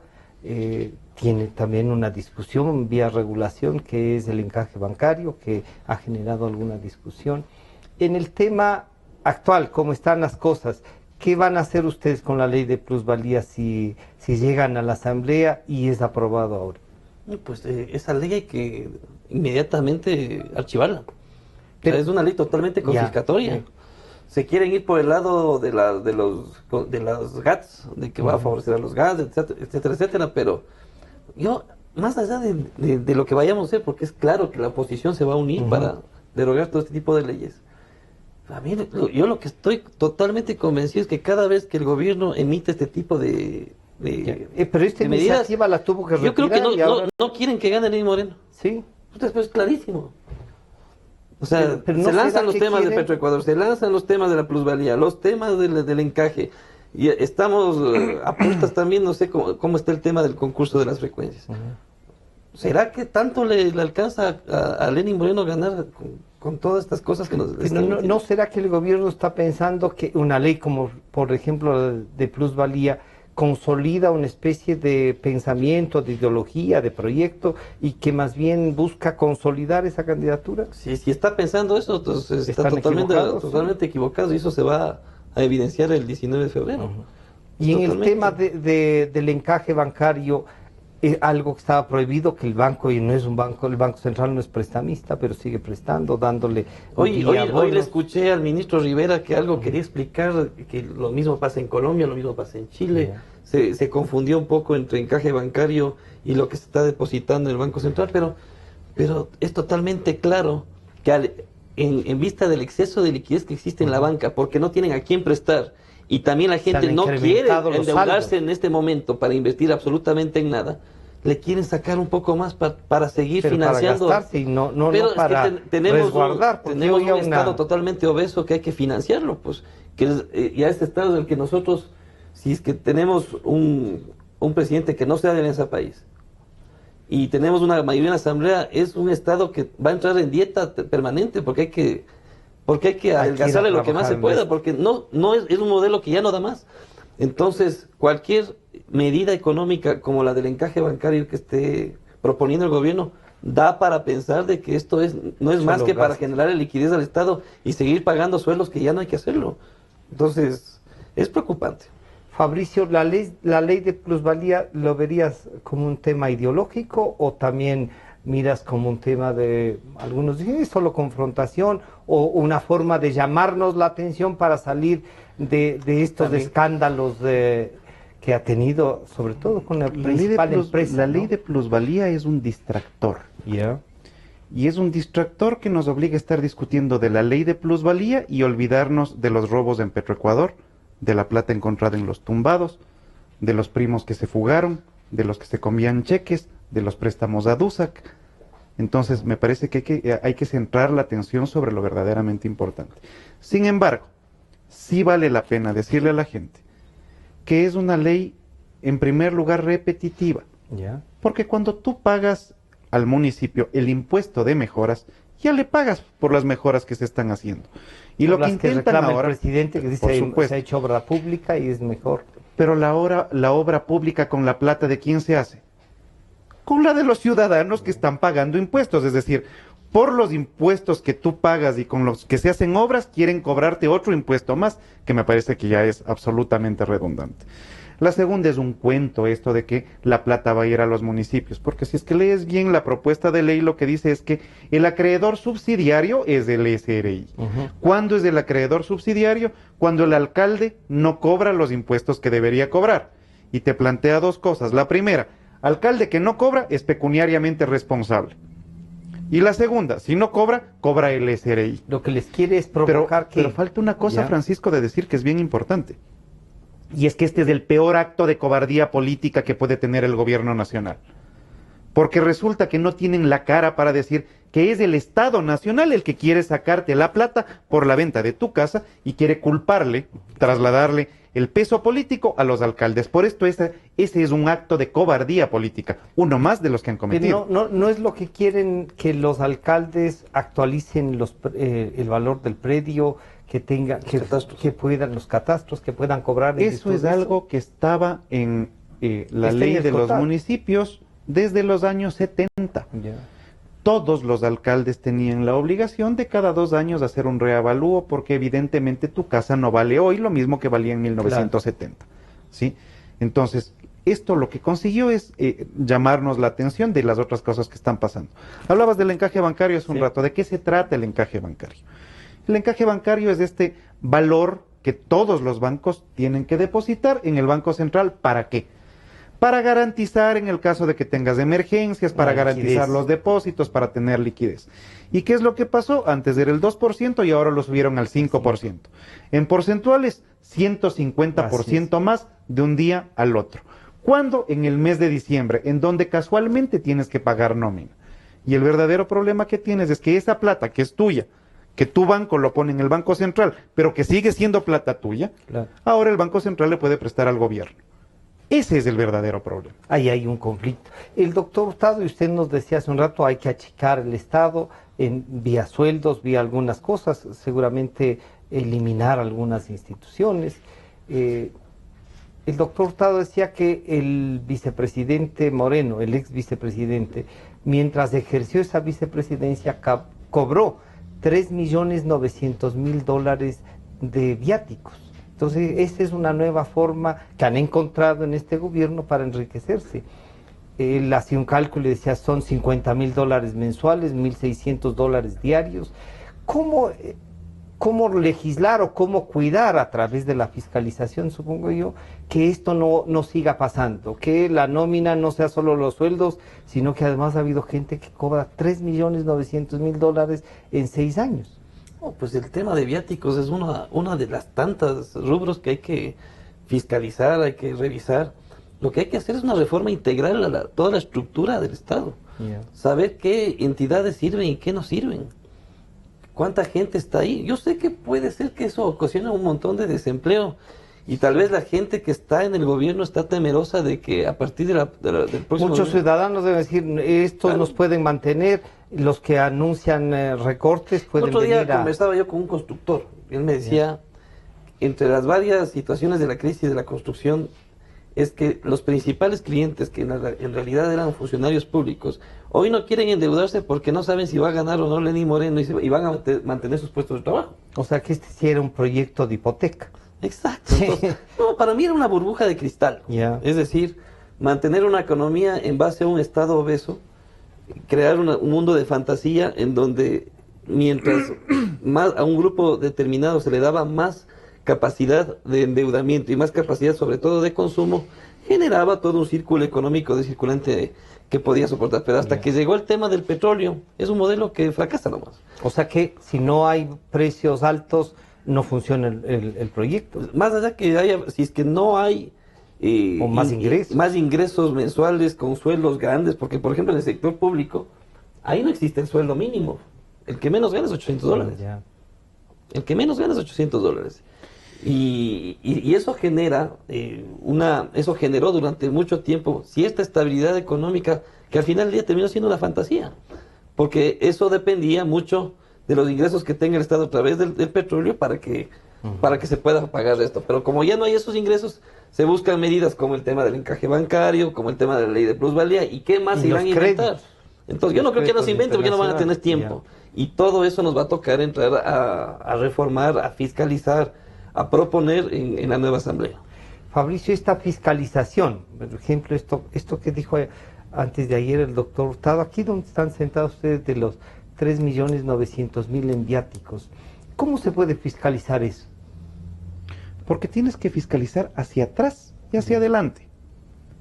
tiene también una discusión vía regulación que es el encaje bancario, que ha generado alguna discusión. En el tema actual, cómo están las cosas, ¿qué van a hacer ustedes con la ley de plusvalía si llegan a la Asamblea y es aprobado ahora? Pues esa ley hay que inmediatamente archivarla. Pero es una ley totalmente confiscatoria. Se quieren ir por el lado de las GATS, de que va a favorecer a los GATS, etcétera, etcétera, pero yo, más allá de lo que vayamos a hacer, porque es claro que la oposición se va a unir para derogar todo este tipo de leyes. A mí, yo lo que estoy totalmente convencido es que cada vez que el gobierno emite este tipo de pero esta iniciativa la tuvo que retirar. Yo creo que no quieren que gane Lenín Moreno. Sí. Pues es clarísimo. O sea, pero no se lanzan los temas quieren de Petroecuador, se lanzan los temas de la plusvalía, los temas del encaje. Y estamos a puertas también, no sé cómo está el tema del concurso de las frecuencias. ¿Será que tanto le alcanza a Lenín Moreno ganar con todas estas cosas que nos están ¿No será que el gobierno está pensando que una ley como, por ejemplo, de plusvalía consolida una especie de pensamiento, de ideología, de proyecto, y que más bien busca consolidar esa candidatura? Si está pensando eso, entonces está totalmente equivocado, y eso se va a evidenciar el 19 de febrero. Y en el tema del encaje bancario, algo que estaba prohibido, que el banco, y no es un banco, el Banco Central no es prestamista, pero sigue prestando, dándole... Hoy le escuché al ministro Rivera que algo quería explicar, que lo mismo pasa en Colombia, lo mismo pasa en Chile. Se confundió un poco entre encaje bancario y lo que se está depositando en el Banco Central, pero es totalmente claro que en vista del exceso de liquidez que existe en la banca, porque no tienen a quién prestar, y también la gente no quiere endeudarse en este momento para invertir absolutamente en nada, le quieren sacar un poco más para seguir financiando. Para gastarse y no para resguardar. Tenemos un Estado totalmente obeso que hay que financiarlo, pues, y a este Estado es el que nosotros, si es que tenemos un presidente que no sea de ese país, y tenemos una mayoría en la Asamblea, es un Estado que va a entrar en dieta permanente, porque hay que adelgazarle lo que más se pueda, porque no es un modelo que ya no da más. Entonces, cualquier medida económica como la del encaje bancario que esté proponiendo el gobierno, da para pensar de que esto no es más que para generar liquidez al Estado y seguir pagando sueldos que ya no hay que hacerlo. Entonces, es preocupante. Fabricio, ¿la ley de plusvalía lo verías como un tema ideológico o también miras como un tema de, algunos dicen, es solo confrontación o una forma de llamarnos la atención para salir de estos escándalos que ha tenido, sobre todo con la principal empresa? La ley de plusvalía es un distractor. Y es un distractor que nos obliga a estar discutiendo de la ley de plusvalía y olvidarnos de los robos en Petroecuador, de la plata encontrada en los tumbados, de los primos que se fugaron, de los que se comían cheques, de los préstamos a DUSAC. Entonces me parece que hay que centrar la atención sobre lo verdaderamente importante. Sin embargo, sí vale la pena decirle a la gente que es una ley, en primer lugar, repetitiva. Porque cuando tú pagas al municipio el impuesto de mejoras, ya le pagas por las mejoras que se están haciendo. Y lo que intentan ahora, el presidente que dice se ha hecho obra pública y es mejor. Pero la obra pública, ¿con la plata de quién se hace? Con la de los ciudadanos que están pagando impuestos. Es decir, por los impuestos que tú pagas y con los que se hacen obras, quieren cobrarte otro impuesto más, que me parece que ya es absolutamente redundante. La segunda es un cuento esto de que la plata va a ir a los municipios, porque si es que lees bien la propuesta de ley, lo que dice es que el acreedor subsidiario es el SRI. ¿Cuándo es el acreedor subsidiario? Cuando el alcalde no cobra los impuestos que debería cobrar. Y te plantea dos cosas. La primera, alcalde que no cobra es pecuniariamente responsable. Y la segunda, si no cobra, cobra el SRI. Lo que les quiere es provocar pero falta una cosa, Francisco, de decir que es bien importante. Y es que este es el peor acto de cobardía política que puede tener el gobierno nacional. Porque resulta que no tienen la cara para decir que es el Estado Nacional el que quiere sacarte la plata por la venta de tu casa y quiere culparle, trasladarle el peso político a los alcaldes. Por esto ese es un acto de cobardía política, uno más de los que han cometido. No es lo que quieren que los alcaldes actualicen el valor del predio, que tengan, que puedan los catastros, que puedan cobrar. Eso es algo que estaba en la ley de los municipios desde los años 70. Todos los alcaldes tenían la obligación de cada 2 años hacer un reavalúo, porque evidentemente tu casa no vale hoy lo mismo que valía en 1970. ¿Sí? Entonces, esto lo que consiguió es llamarnos la atención de las otras cosas que están pasando. Hablabas del encaje bancario hace un rato. ¿De qué se trata el encaje bancario? El encaje bancario es este valor que todos los bancos tienen que depositar en el Banco Central. ¿Para qué? Para garantizar en el caso de que tengas emergencias, para garantizar los depósitos, para tener liquidez. ¿Y qué es lo que pasó? Antes era el 2% y ahora lo subieron al 5%. En porcentuales, 150% más de un día al otro. ¿Cuándo? En el mes de diciembre, en donde casualmente tienes que pagar nómina. Y el verdadero problema que tienes es que esa plata que es tuya, que tu banco lo pone en el Banco Central, pero que sigue siendo plata tuya, ahora el Banco Central le puede prestar al gobierno. Ese es el verdadero problema. Ahí hay un conflicto. El doctor Hurtado, y usted nos decía hace un rato, hay que achicar el Estado vía sueldos, vía algunas cosas, seguramente eliminar algunas instituciones. El doctor Hurtado decía que el vicepresidente Moreno, el ex vicepresidente, mientras ejerció esa vicepresidencia, cobró $3.900.000 de viáticos. Entonces, esa es una nueva forma que han encontrado en este gobierno para enriquecerse. él hacía un cálculo y decía son $50,000 mensuales, $1,600 diarios. ¿Cómo legislar o cómo cuidar a través de la fiscalización, supongo yo, que esto no siga pasando? Que la nómina no sea solo los sueldos, sino que además ha habido gente que cobra $3,900,000 en 6 años. Oh, pues el tema de viáticos es una de las tantas rubros que hay que fiscalizar, hay que revisar. Lo que hay que hacer es una reforma integral a toda la estructura del Estado. Saber qué entidades sirven y qué no sirven. ¿Cuánta gente está ahí? Yo sé que puede ser que eso ocasione un montón de desempleo y tal vez la gente que está en el gobierno está temerosa de que a partir del próximo... Muchos ciudadanos deben decir, estos nos pueden mantener, los que anuncian recortes pueden venir a... Otro día conversaba yo con un constructor, él me decía, entre las varias situaciones de la crisis de la construcción, es que los principales clientes, que en realidad eran funcionarios públicos, hoy no quieren endeudarse porque no saben si va a ganar o no Lenín Moreno y van a mantener sus puestos de trabajo. O sea que este sí era un proyecto de hipoteca. Exacto. Entonces, no, para mí era una burbuja de cristal. Es decir, mantener una economía en base a un Estado obeso, crear un mundo de fantasía en donde mientras más a un grupo determinado se le daba más capacidad de endeudamiento y más capacidad sobre todo de consumo, generaba todo un círculo económico de circulante que podía soportar, pero hasta que llegó el tema del petróleo, es un modelo que fracasa nomás. O sea que si no hay precios altos, no funciona el proyecto. Más allá que haya, si es que no hay o más ingresos mensuales con sueldos grandes, porque por ejemplo en el sector público, ahí no existe el sueldo mínimo, el que menos gana es $800. El que menos gana es $800. Y eso genera eso generó durante mucho tiempo cierta estabilidad económica que al final del día terminó siendo una fantasía, porque eso dependía mucho de los ingresos que tenga el Estado a través del petróleo para que se pueda pagar esto. Pero como ya no hay esos ingresos, se buscan medidas como el tema del encaje bancario, como el tema de la ley de plusvalía, y qué más irán a inventar. Entonces yo no creo que nos inventen porque no van a tener tiempo. Y todo eso nos va a tocar entrar a reformar, a fiscalizar, a proponer en la nueva asamblea. Fabricio, esta fiscalización, por ejemplo, esto que dijo antes de ayer el doctor Hurtado, aquí donde están sentados ustedes de los 3,900,000 en viáticos, ¿cómo se puede fiscalizar eso? Porque tienes que fiscalizar hacia atrás y hacia adelante.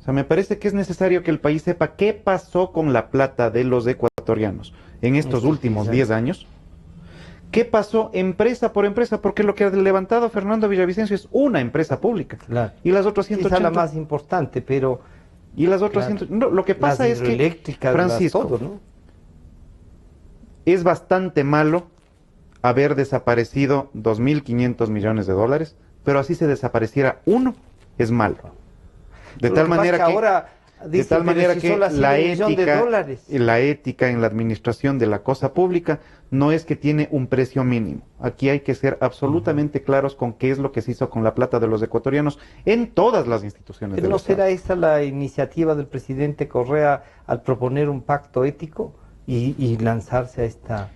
O sea, me parece que es necesario que el país sepa qué pasó con la plata de los ecuatorianos en estos últimos 10 años. ¿Qué pasó empresa por empresa? Porque lo que ha levantado Fernando Villavicencio es una empresa pública. Claro. Y las otras 180... Quizá la más importante, pero... Y las otras 100... No, lo que pasa es que, Francisco, todo, ¿no? Es bastante malo haber desaparecido 2.500 millones de dólares, pero así se desapareciera uno, es malo. De tal manera que... ahora de tal manera que la ética en la administración de la cosa pública no es que tiene un precio mínimo. Aquí hay que ser absolutamente claros con qué es lo que se hizo con la plata de los ecuatorianos en todas las instituciones. ¿Pero no será esa la iniciativa del presidente Correa al proponer un pacto ético y lanzarse a esta?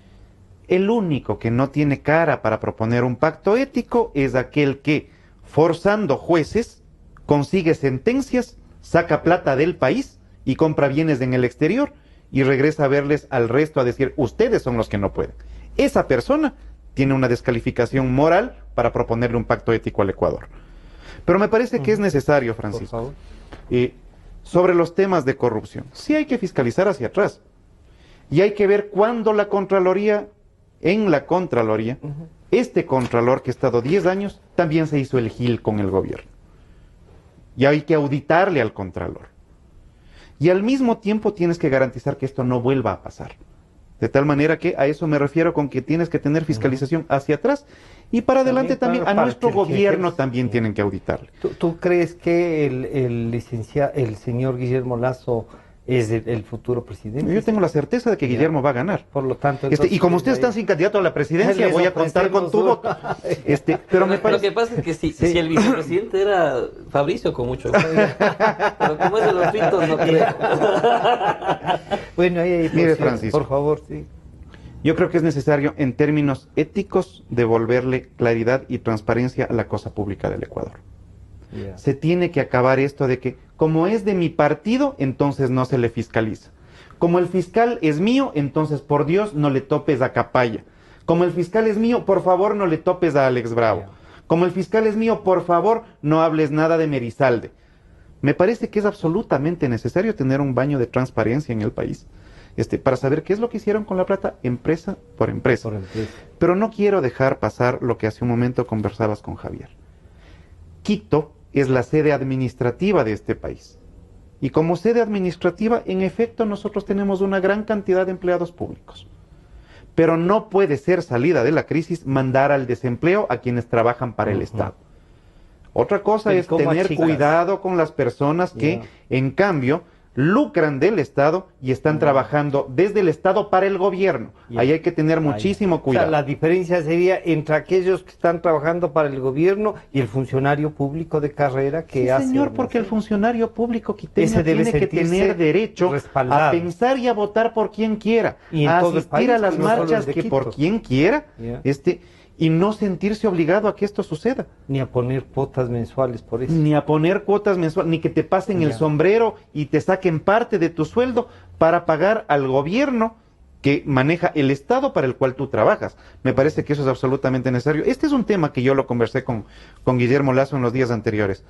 El único que no tiene cara para proponer un pacto ético es aquel que, forzando jueces, consigue sentencias, saca plata del país y compra bienes en el exterior y regresa a verles al resto a decir, ustedes son los que no pueden. Esa persona tiene una descalificación moral para proponerle un pacto ético al Ecuador. Pero me parece que es necesario, Francisco, sobre los temas de corrupción. Sí hay que fiscalizar hacia atrás y hay que ver cuándo la Contraloría, este Contralor que ha estado 10 años, también se hizo el gil con el gobierno. Y hay que auditarle al Contralor. Y al mismo tiempo tienes que garantizar que esto no vuelva a pasar. De tal manera que a eso me refiero con que tienes que tener fiscalización hacia atrás y para adelante también a nuestro gobierno también tienen que auditarle. ¿Tú crees que el señor Guillermo Lasso es el futuro presidente? Yo tengo la certeza de que Guillermo va a ganar. Por lo tanto, y como ustedes están sin candidato a la presidencia, voy a contar con tu voto. Pero me parece... Lo que pasa es que si el vicepresidente era Fabricio, con mucho gusto. Pero como es de los fritos, no creo. Bueno, mire, Francisco, por favor, sí. Yo creo que es necesario, en términos éticos, devolverle claridad y transparencia a la cosa pública del Ecuador. Se tiene que acabar esto de que, como es de mi partido, entonces no se le fiscaliza. Como el fiscal es mío, entonces por Dios no le topes a Capaya. Como el fiscal es mío, por favor no le topes a Alex Bravo. Como el fiscal es mío, por favor no hables nada de Merizalde. Me parece que es absolutamente necesario tener un baño de transparencia en el país. Para saber qué es lo que hicieron con la plata, empresa por empresa. Pero no quiero dejar pasar lo que hace un momento conversabas con Javier. Quito es la sede administrativa de este país. Y como sede administrativa, en efecto, nosotros tenemos una gran cantidad de empleados públicos. Pero no puede ser salida de la crisis mandar al desempleo a quienes trabajan para el Estado. Otra cosa es tener cuidado con las personas que, en cambio, lucran del Estado y están trabajando desde el Estado para el gobierno. Ahí hay que tener muchísimo cuidado. O sea, la diferencia sería entre aquellos que están trabajando para el gobierno y el funcionario público de carrera que hace... Señor, porque el funcionario público quiteño tiene que tener derecho a pensar y a votar por quien quiera, y a asistir a las marchas que por quien quiera, y no sentirse obligado a que esto suceda. Ni a poner cuotas mensuales por eso. Ni a poner cuotas mensuales, ni que te pasen el sombrero y te saquen parte de tu sueldo para pagar al gobierno que maneja el Estado para el cual tú trabajas. Me parece que eso es absolutamente necesario. Este es un tema que yo lo conversé con Guillermo Lasso en los días anteriores,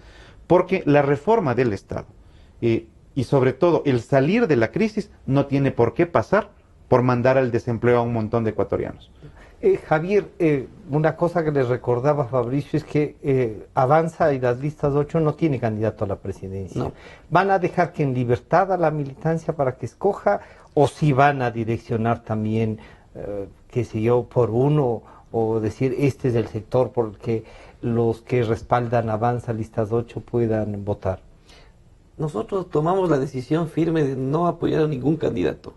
porque la reforma del Estado y sobre todo el salir de la crisis no tiene por qué pasar por mandar al desempleo a un montón de ecuatorianos. Javier, una cosa que les recordaba Fabricio es que Avanza y las listas 8 no tiene candidato a la presidencia. No. ¿Van a dejar que en libertad a la militancia para que escoja o si van a direccionar también, qué sé yo, por uno o decir este es el sector por el que los que respaldan Avanza, listas 8 puedan votar? Nosotros tomamos la decisión firme de no apoyar a ningún candidato.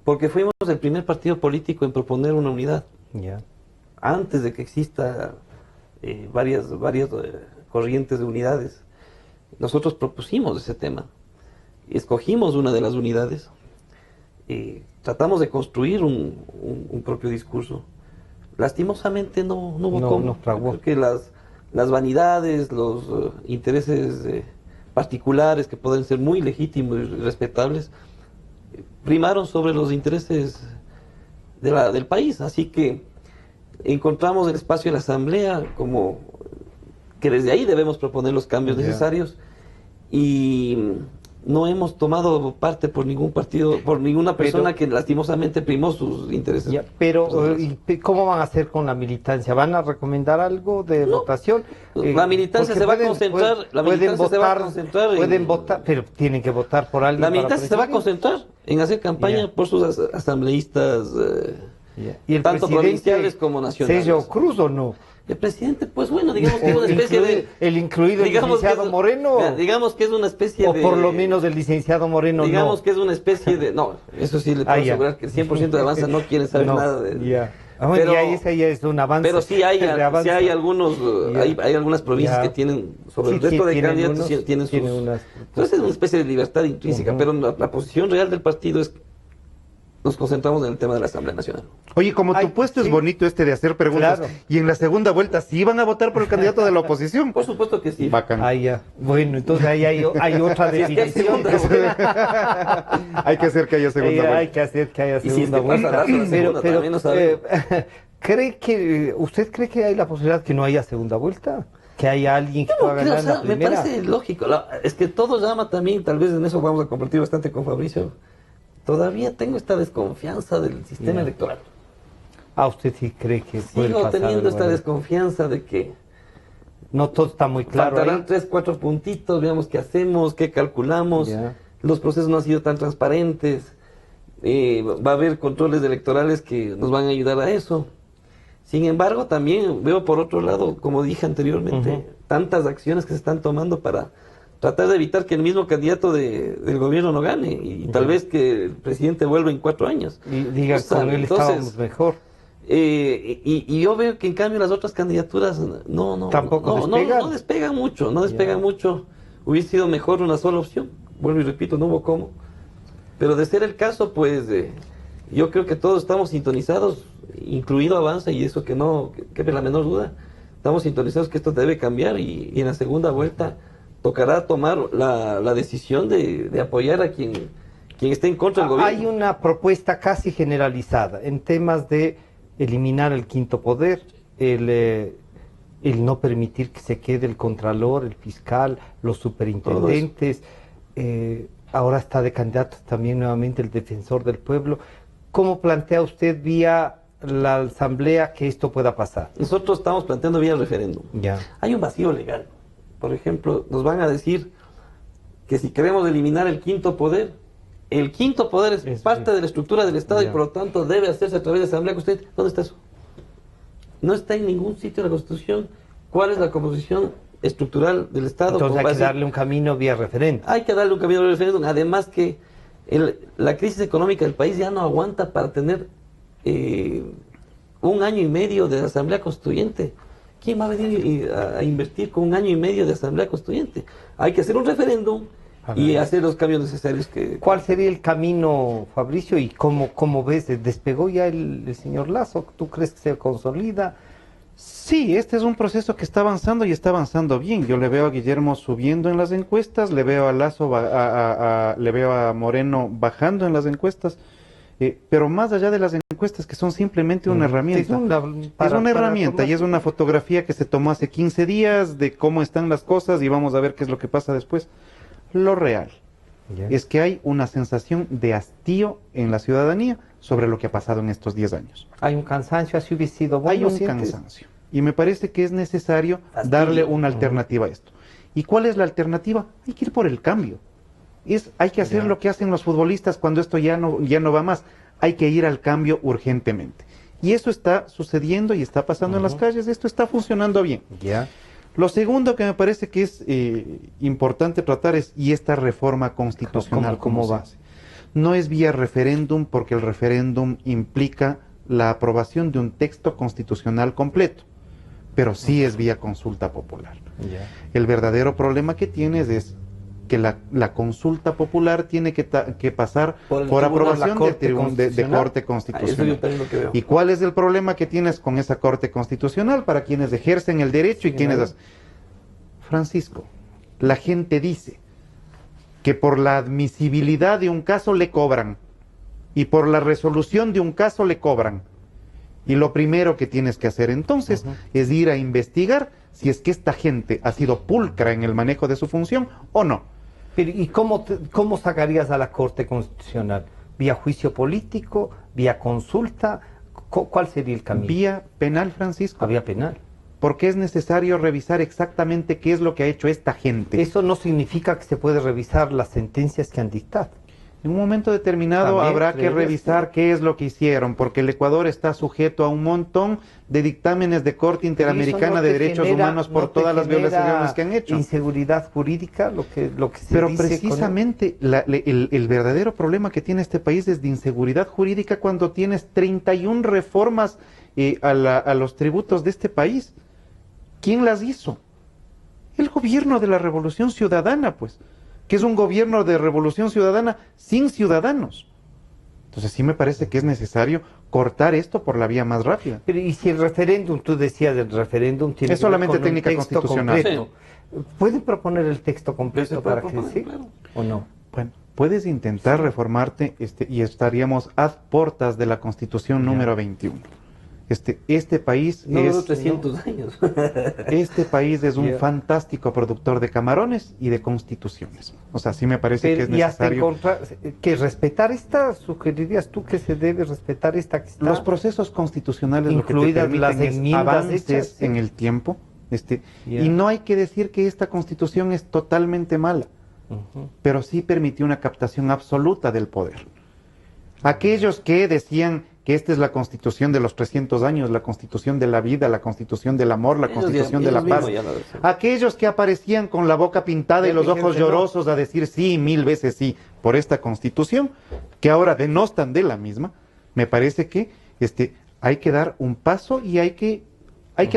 Porque fuimos el primer partido político en proponer una unidad. Antes de que exista varias corrientes de unidades, nosotros propusimos ese tema. Escogimos una de las unidades. Tratamos de construir un propio discurso. Lastimosamente no hubo cómo. Porque las vanidades, los intereses particulares que pueden ser muy legítimos y respetables, primaron sobre los intereses del país, así que encontramos el espacio en la Asamblea como que desde ahí debemos proponer los cambios necesarios y no hemos tomado parte por ningún partido, por ninguna persona que lastimosamente primó sus intereses. Pero, ¿cómo van a hacer con la militancia? ¿Van a recomendar algo de votación? La militancia se va a concentrar. Pueden votar, pero tienen que votar por alguien. La militancia se va a concentrar en hacer campaña por sus asambleístas, ¿Y el tanto provinciales como nacionales. ¿Sello Cruz o no? El presidente, pues bueno, digamos que es una especie de... El incluido el licenciado Moreno. Digamos que es una especie de... O por lo menos el licenciado Moreno digamos que es una especie de... No, eso sí le puedo asegurar que el 100% de Avanza no quiere saber nada de... Pero esa ya es un avance. Pero sí hay algunos, hay algunas provincias que tienen, sobre el resto de candidatos, tienen sus... Entonces es una especie de libertad intrínseca, pero la posición real del partido es... Nos concentramos en el tema de la Asamblea Nacional. Oye, como tu puesto es bonito de hacer preguntas, y en la segunda vuelta, ¿sí van a votar por el candidato de la oposición? Por supuesto que sí. Bacán. Bueno, entonces ahí hay otra definición. Hay que hacer que haya segunda vuelta. Hay que hacer que haya segunda vuelta. ¿Usted cree que hay la posibilidad que no haya segunda vuelta? ¿Que haya alguien que pueda ganar la primera? Me parece lógico. Es que todo llama también, tal vez en eso vamos a compartir bastante con Fabricio. Todavía tengo esta desconfianza del sistema electoral. ¿Usted sí cree que puede Sigo pasar teniendo esta desconfianza de que no todo está muy claro? Faltarán 3, 4 puntitos, veamos qué hacemos, qué calculamos. Los procesos no han sido tan transparentes. Va a haber controles electorales que nos van a ayudar a eso. Sin embargo, también veo por otro lado, como dije anteriormente, tantas acciones que se están tomando para tratar de evitar que el mismo candidato del gobierno no gane y tal vez que el presidente vuelva en 4 años. Y diga, con él estábamos mejor. Y yo veo que en cambio las otras candidaturas no despegan mucho. Hubiese sido mejor una sola opción. Vuelvo y repito, no hubo cómo. Pero de ser el caso, pues yo creo que todos estamos sintonizados, incluido Avanza, y eso que no quepa la menor duda, estamos sintonizados que esto debe cambiar y en la segunda vuelta tocará tomar la decisión de apoyar a quien esté en contra del gobierno. Hay una propuesta casi generalizada en temas de eliminar el quinto poder, el no permitir que se quede el contralor, el fiscal, los superintendentes. Ahora está de candidato también nuevamente el defensor del pueblo. ¿Cómo plantea usted vía la asamblea que esto pueda pasar? Nosotros estamos planteando vía referéndum. Ya. Hay un vacío legal. Por ejemplo, nos van a decir que si queremos eliminar el quinto poder es parte de la estructura del Estado y por lo tanto debe hacerse a través de asamblea constituyente. ¿Dónde está eso? No está en ningún sitio de la Constitución. ¿Cuál es la composición estructural del Estado? Entonces hay que darle un camino vía referéndum. Hay que darle un camino vía referéndum. Además que la crisis económica del país ya no aguanta para tener 1 año y medio de asamblea constituyente. ¿Quién va a venir a invertir con 1 año y medio de asamblea constituyente? Hay que hacer un referéndum y hacer los cambios necesarios. ¿Cuál sería el camino, Fabricio? ¿Y cómo ves? ¿Despegó ya el señor Lasso? ¿Tú crees que se consolida? Sí, este es un proceso que está avanzando y está avanzando bien. Yo le veo a Guillermo subiendo en las encuestas, le veo a Lasso, le veo a Moreno bajando en las encuestas. Pero más allá de las encuestas, que son simplemente una herramienta, es una herramienta y es una fotografía que se tomó hace 15 días de cómo están las cosas y vamos a ver qué es lo que pasa después. Lo real es que hay una sensación de hastío en la ciudadanía sobre lo que ha pasado en estos 10 años. Hay un cansancio, así hubiese sido bueno. Hay un cansancio y me parece que es necesario darle una alternativa a esto. ¿Y cuál es la alternativa? Hay que ir por el cambio. Hay que hacer lo que hacen los futbolistas cuando esto ya no va más. Hay que ir al cambio urgentemente. Y eso está sucediendo y está pasando en las calles. Esto está funcionando bien. Lo segundo que me parece que es importante tratar es, ¿y esta reforma constitucional cómo va? No es vía referéndum porque el referéndum implica la aprobación de un texto constitucional completo, pero sí es vía consulta popular. El verdadero problema que tienes es que la consulta popular tiene que pasar por aprobación de Corte Constitucional. ¿Y cuál es el problema que tienes con esa Corte Constitucional para quienes ejercen el derecho y quienes... Francisco, la gente dice que por la admisibilidad de un caso le cobran y por la resolución de un caso le cobran. Y lo primero que tienes que hacer entonces es ir a investigar si es que esta gente ha sido pulcra en el manejo de su función o no. Pero, ¿y cómo sacarías a la Corte Constitucional? ¿Vía juicio político? ¿Vía consulta? ¿Cuál sería el camino? Vía penal, Francisco. Vía penal. Porque es necesario revisar exactamente qué es lo que ha hecho esta gente. Eso no significa que se puede revisar las sentencias que han dictado. En un momento determinado habrá que revisar qué es lo que hicieron, porque el Ecuador está sujeto a un montón de dictámenes de Corte Interamericana de Derechos Humanos por todas las violaciones que han hecho. Inseguridad jurídica, lo que se Pero dice precisamente el verdadero problema que tiene este país es de inseguridad jurídica cuando tienes 31 reformas a los tributos de este país. ¿Quién las hizo? El gobierno de la Revolución Ciudadana, pues, que es un gobierno de revolución ciudadana sin ciudadanos. Entonces sí me parece que es necesario cortar esto por la vía más rápida. Pero y si el referéndum, tú decías del referéndum, tiene es solamente técnica constitucional. ¿Pueden proponer el texto completo para que sí o no? Bueno, puedes intentar reformarte y estaríamos a puertas de la Constitución número 21. Este país es 300 años. Este país es un fantástico productor de camarones y de constituciones. O sea, sí me parece que es necesario que respetar esta, sugerirías tú que se debe respetar esta que está, los procesos constitucionales, incluidas lo que te permiten las avances en el tiempo, y no hay que decir que esta Constitución es totalmente mala, pero sí permitió una captación absoluta del poder. Aquellos que decían que esta es la Constitución de los 300 años, la Constitución de la vida, la Constitución del amor, la Constitución de la paz. Aquellos que aparecían con la boca pintada y los ojos llorosos a decir sí, 1000 veces sí, por esta Constitución, que ahora denostan de la misma, me parece que hay que dar un paso y hay que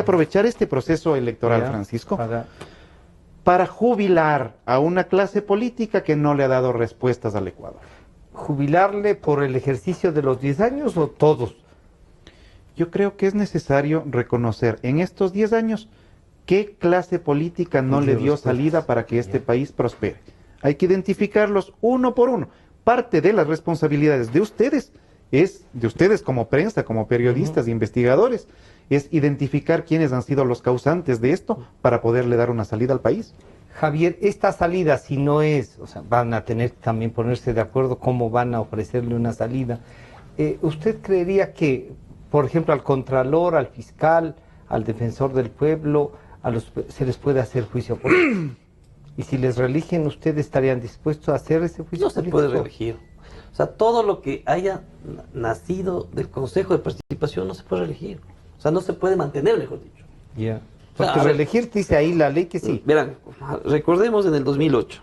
aprovechar este proceso electoral, Francisco, para jubilar a una clase política que no le ha dado respuestas al Ecuador. ¿Jubilarle por el ejercicio de los 10 años o todos? Yo creo que es necesario reconocer en estos 10 años qué clase política no le dio salida para que este país prospere. Hay que identificarlos uno por uno. Parte de las responsabilidades de ustedes es de ustedes como prensa, como periodistas, investigadores, es identificar quiénes han sido los causantes de esto para poderle dar una salida al país. Javier, esta salida, si no es, o sea, van a tener que también ponerse de acuerdo cómo van a ofrecerle una salida. ¿Usted creería que, por ejemplo, al Contralor, al fiscal, al Defensor del Pueblo, se les puede hacer juicio político? Y si les reeligen, ¿ustedes estarían dispuestos a hacer ese juicio político? No se puede reelegir. O sea, todo lo que haya nacido del Consejo de Participación no se puede reelegir. O sea, no se puede mantener, mejor dicho. Ya. Porque reelegir dice ahí la ley que sí. Verán, recordemos en el 2008,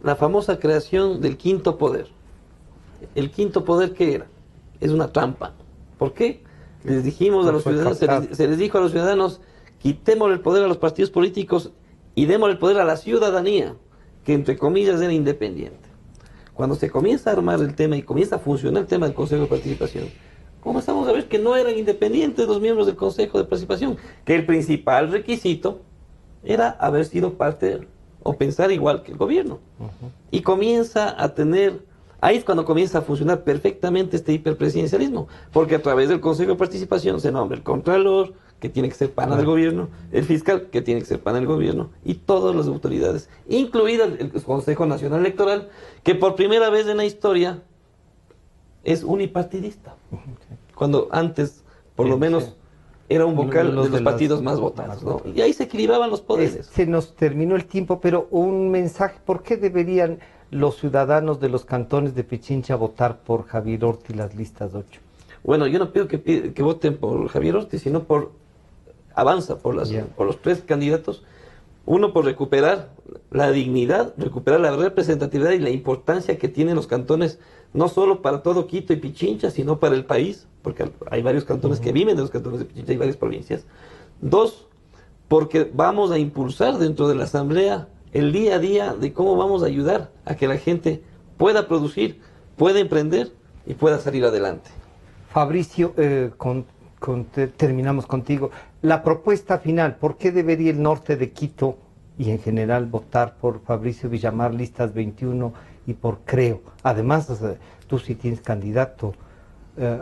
la famosa creación del quinto poder. ¿El quinto poder qué era? Es una trampa. ¿Por qué? Les dijimos a los ciudadanos, se les dijo a los ciudadanos, quitemos el poder a los partidos políticos y demos el poder a la ciudadanía, que entre comillas era independiente. Cuando se comienza a armar el tema y comienza a funcionar el tema del Consejo de Participación, comenzamos a ver que no eran independientes los miembros del Consejo de Participación, que el principal requisito era haber sido parte o pensar igual que el gobierno. Y comienza a tener, ahí es cuando comienza a funcionar perfectamente este hiperpresidencialismo, porque a través del Consejo de Participación se nombra el Contralor, que tiene que ser pana del gobierno, el fiscal, que tiene que ser pana del gobierno, y todas las autoridades, incluida el Consejo Nacional Electoral, que por primera vez en la historia es unipartidista, cuando antes, por lo menos, era un vocal de los partidos más votados, ¿no? Y ahí se equilibraban los poderes. Se nos terminó el tiempo, pero un mensaje, ¿por qué deberían los ciudadanos de los cantones de Pichincha votar por Javier Ortiz las listas 8? Bueno, yo no pido que voten por Javier Ortiz, sino por Avanza, por los tres candidatos. Uno, por recuperar la dignidad, recuperar la representatividad y la importancia que tienen los cantones, no solo para todo Quito y Pichincha, sino para el país, porque hay varios cantones que viven de los cantones de Pichincha y varias provincias. Dos, porque vamos a impulsar dentro de la Asamblea el día a día de cómo vamos a ayudar a que la gente pueda producir, pueda emprender y pueda salir adelante. Fabricio, terminamos contigo. La propuesta final, ¿por qué debería el norte de Quito y en general votar por Fabricio Villamar, listas 21 y por Creo? Además, tú sí tienes candidato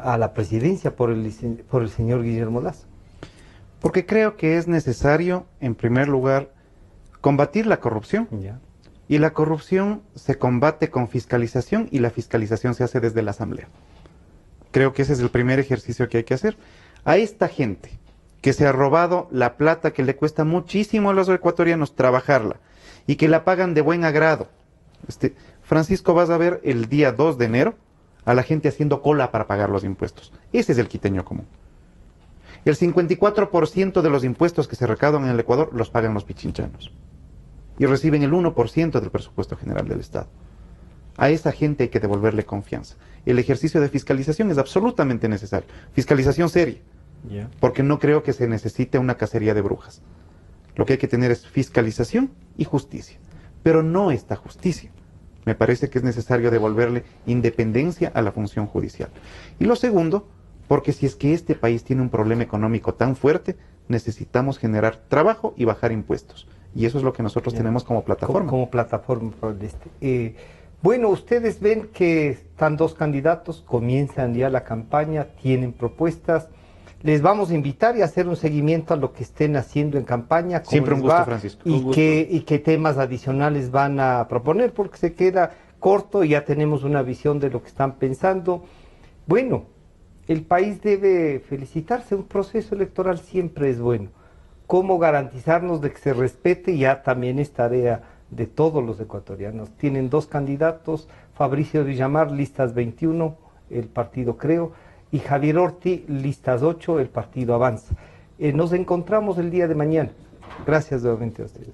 a la presidencia por el señor Guillermo Lazo. Porque creo que es necesario, en primer lugar, combatir la corrupción. Y la corrupción se combate con fiscalización y la fiscalización se hace desde la Asamblea. Creo que ese es el primer ejercicio que hay que hacer. A esta gente que se ha robado la plata que le cuesta muchísimo a los ecuatorianos trabajarla y que la pagan de buen agrado. Francisco, vas a ver el día 2 de enero a la gente haciendo cola para pagar los impuestos. Ese es el quiteño común. El 54% de los impuestos que se recaudan en el Ecuador los pagan los pichinchanos. Y reciben el 1% del presupuesto general del Estado. A esa gente hay que devolverle confianza. El ejercicio de fiscalización es absolutamente necesario. Fiscalización seria. Porque no creo que se necesite una cacería de brujas. Lo que hay que tener es fiscalización y justicia. Pero no esta justicia. Me parece que es necesario devolverle independencia a la función judicial. Y lo segundo, porque si es que este país tiene un problema económico tan fuerte, necesitamos generar trabajo y bajar impuestos. Y eso es lo que nosotros tenemos como plataforma. Como plataforma. Bueno, ustedes ven que están dos candidatos, comienzan ya la campaña, tienen propuestas. Les vamos a invitar y a hacer un seguimiento a lo que estén haciendo en campaña. Siempre un gusto, Francisco. Y qué temas adicionales van a proponer, porque se queda corto y ya tenemos una visión de lo que están pensando. Bueno, el país debe felicitarse, un proceso electoral siempre es bueno. ¿Cómo garantizarnos de que se respete? Ya también es tarea de todos los ecuatorianos. Tienen dos candidatos, Fabricio Villamar, listas 21, el partido Creo, y Javier Ortiz, listas 8, el partido Avanza. Nos encontramos el día de mañana. Gracias nuevamente a ustedes.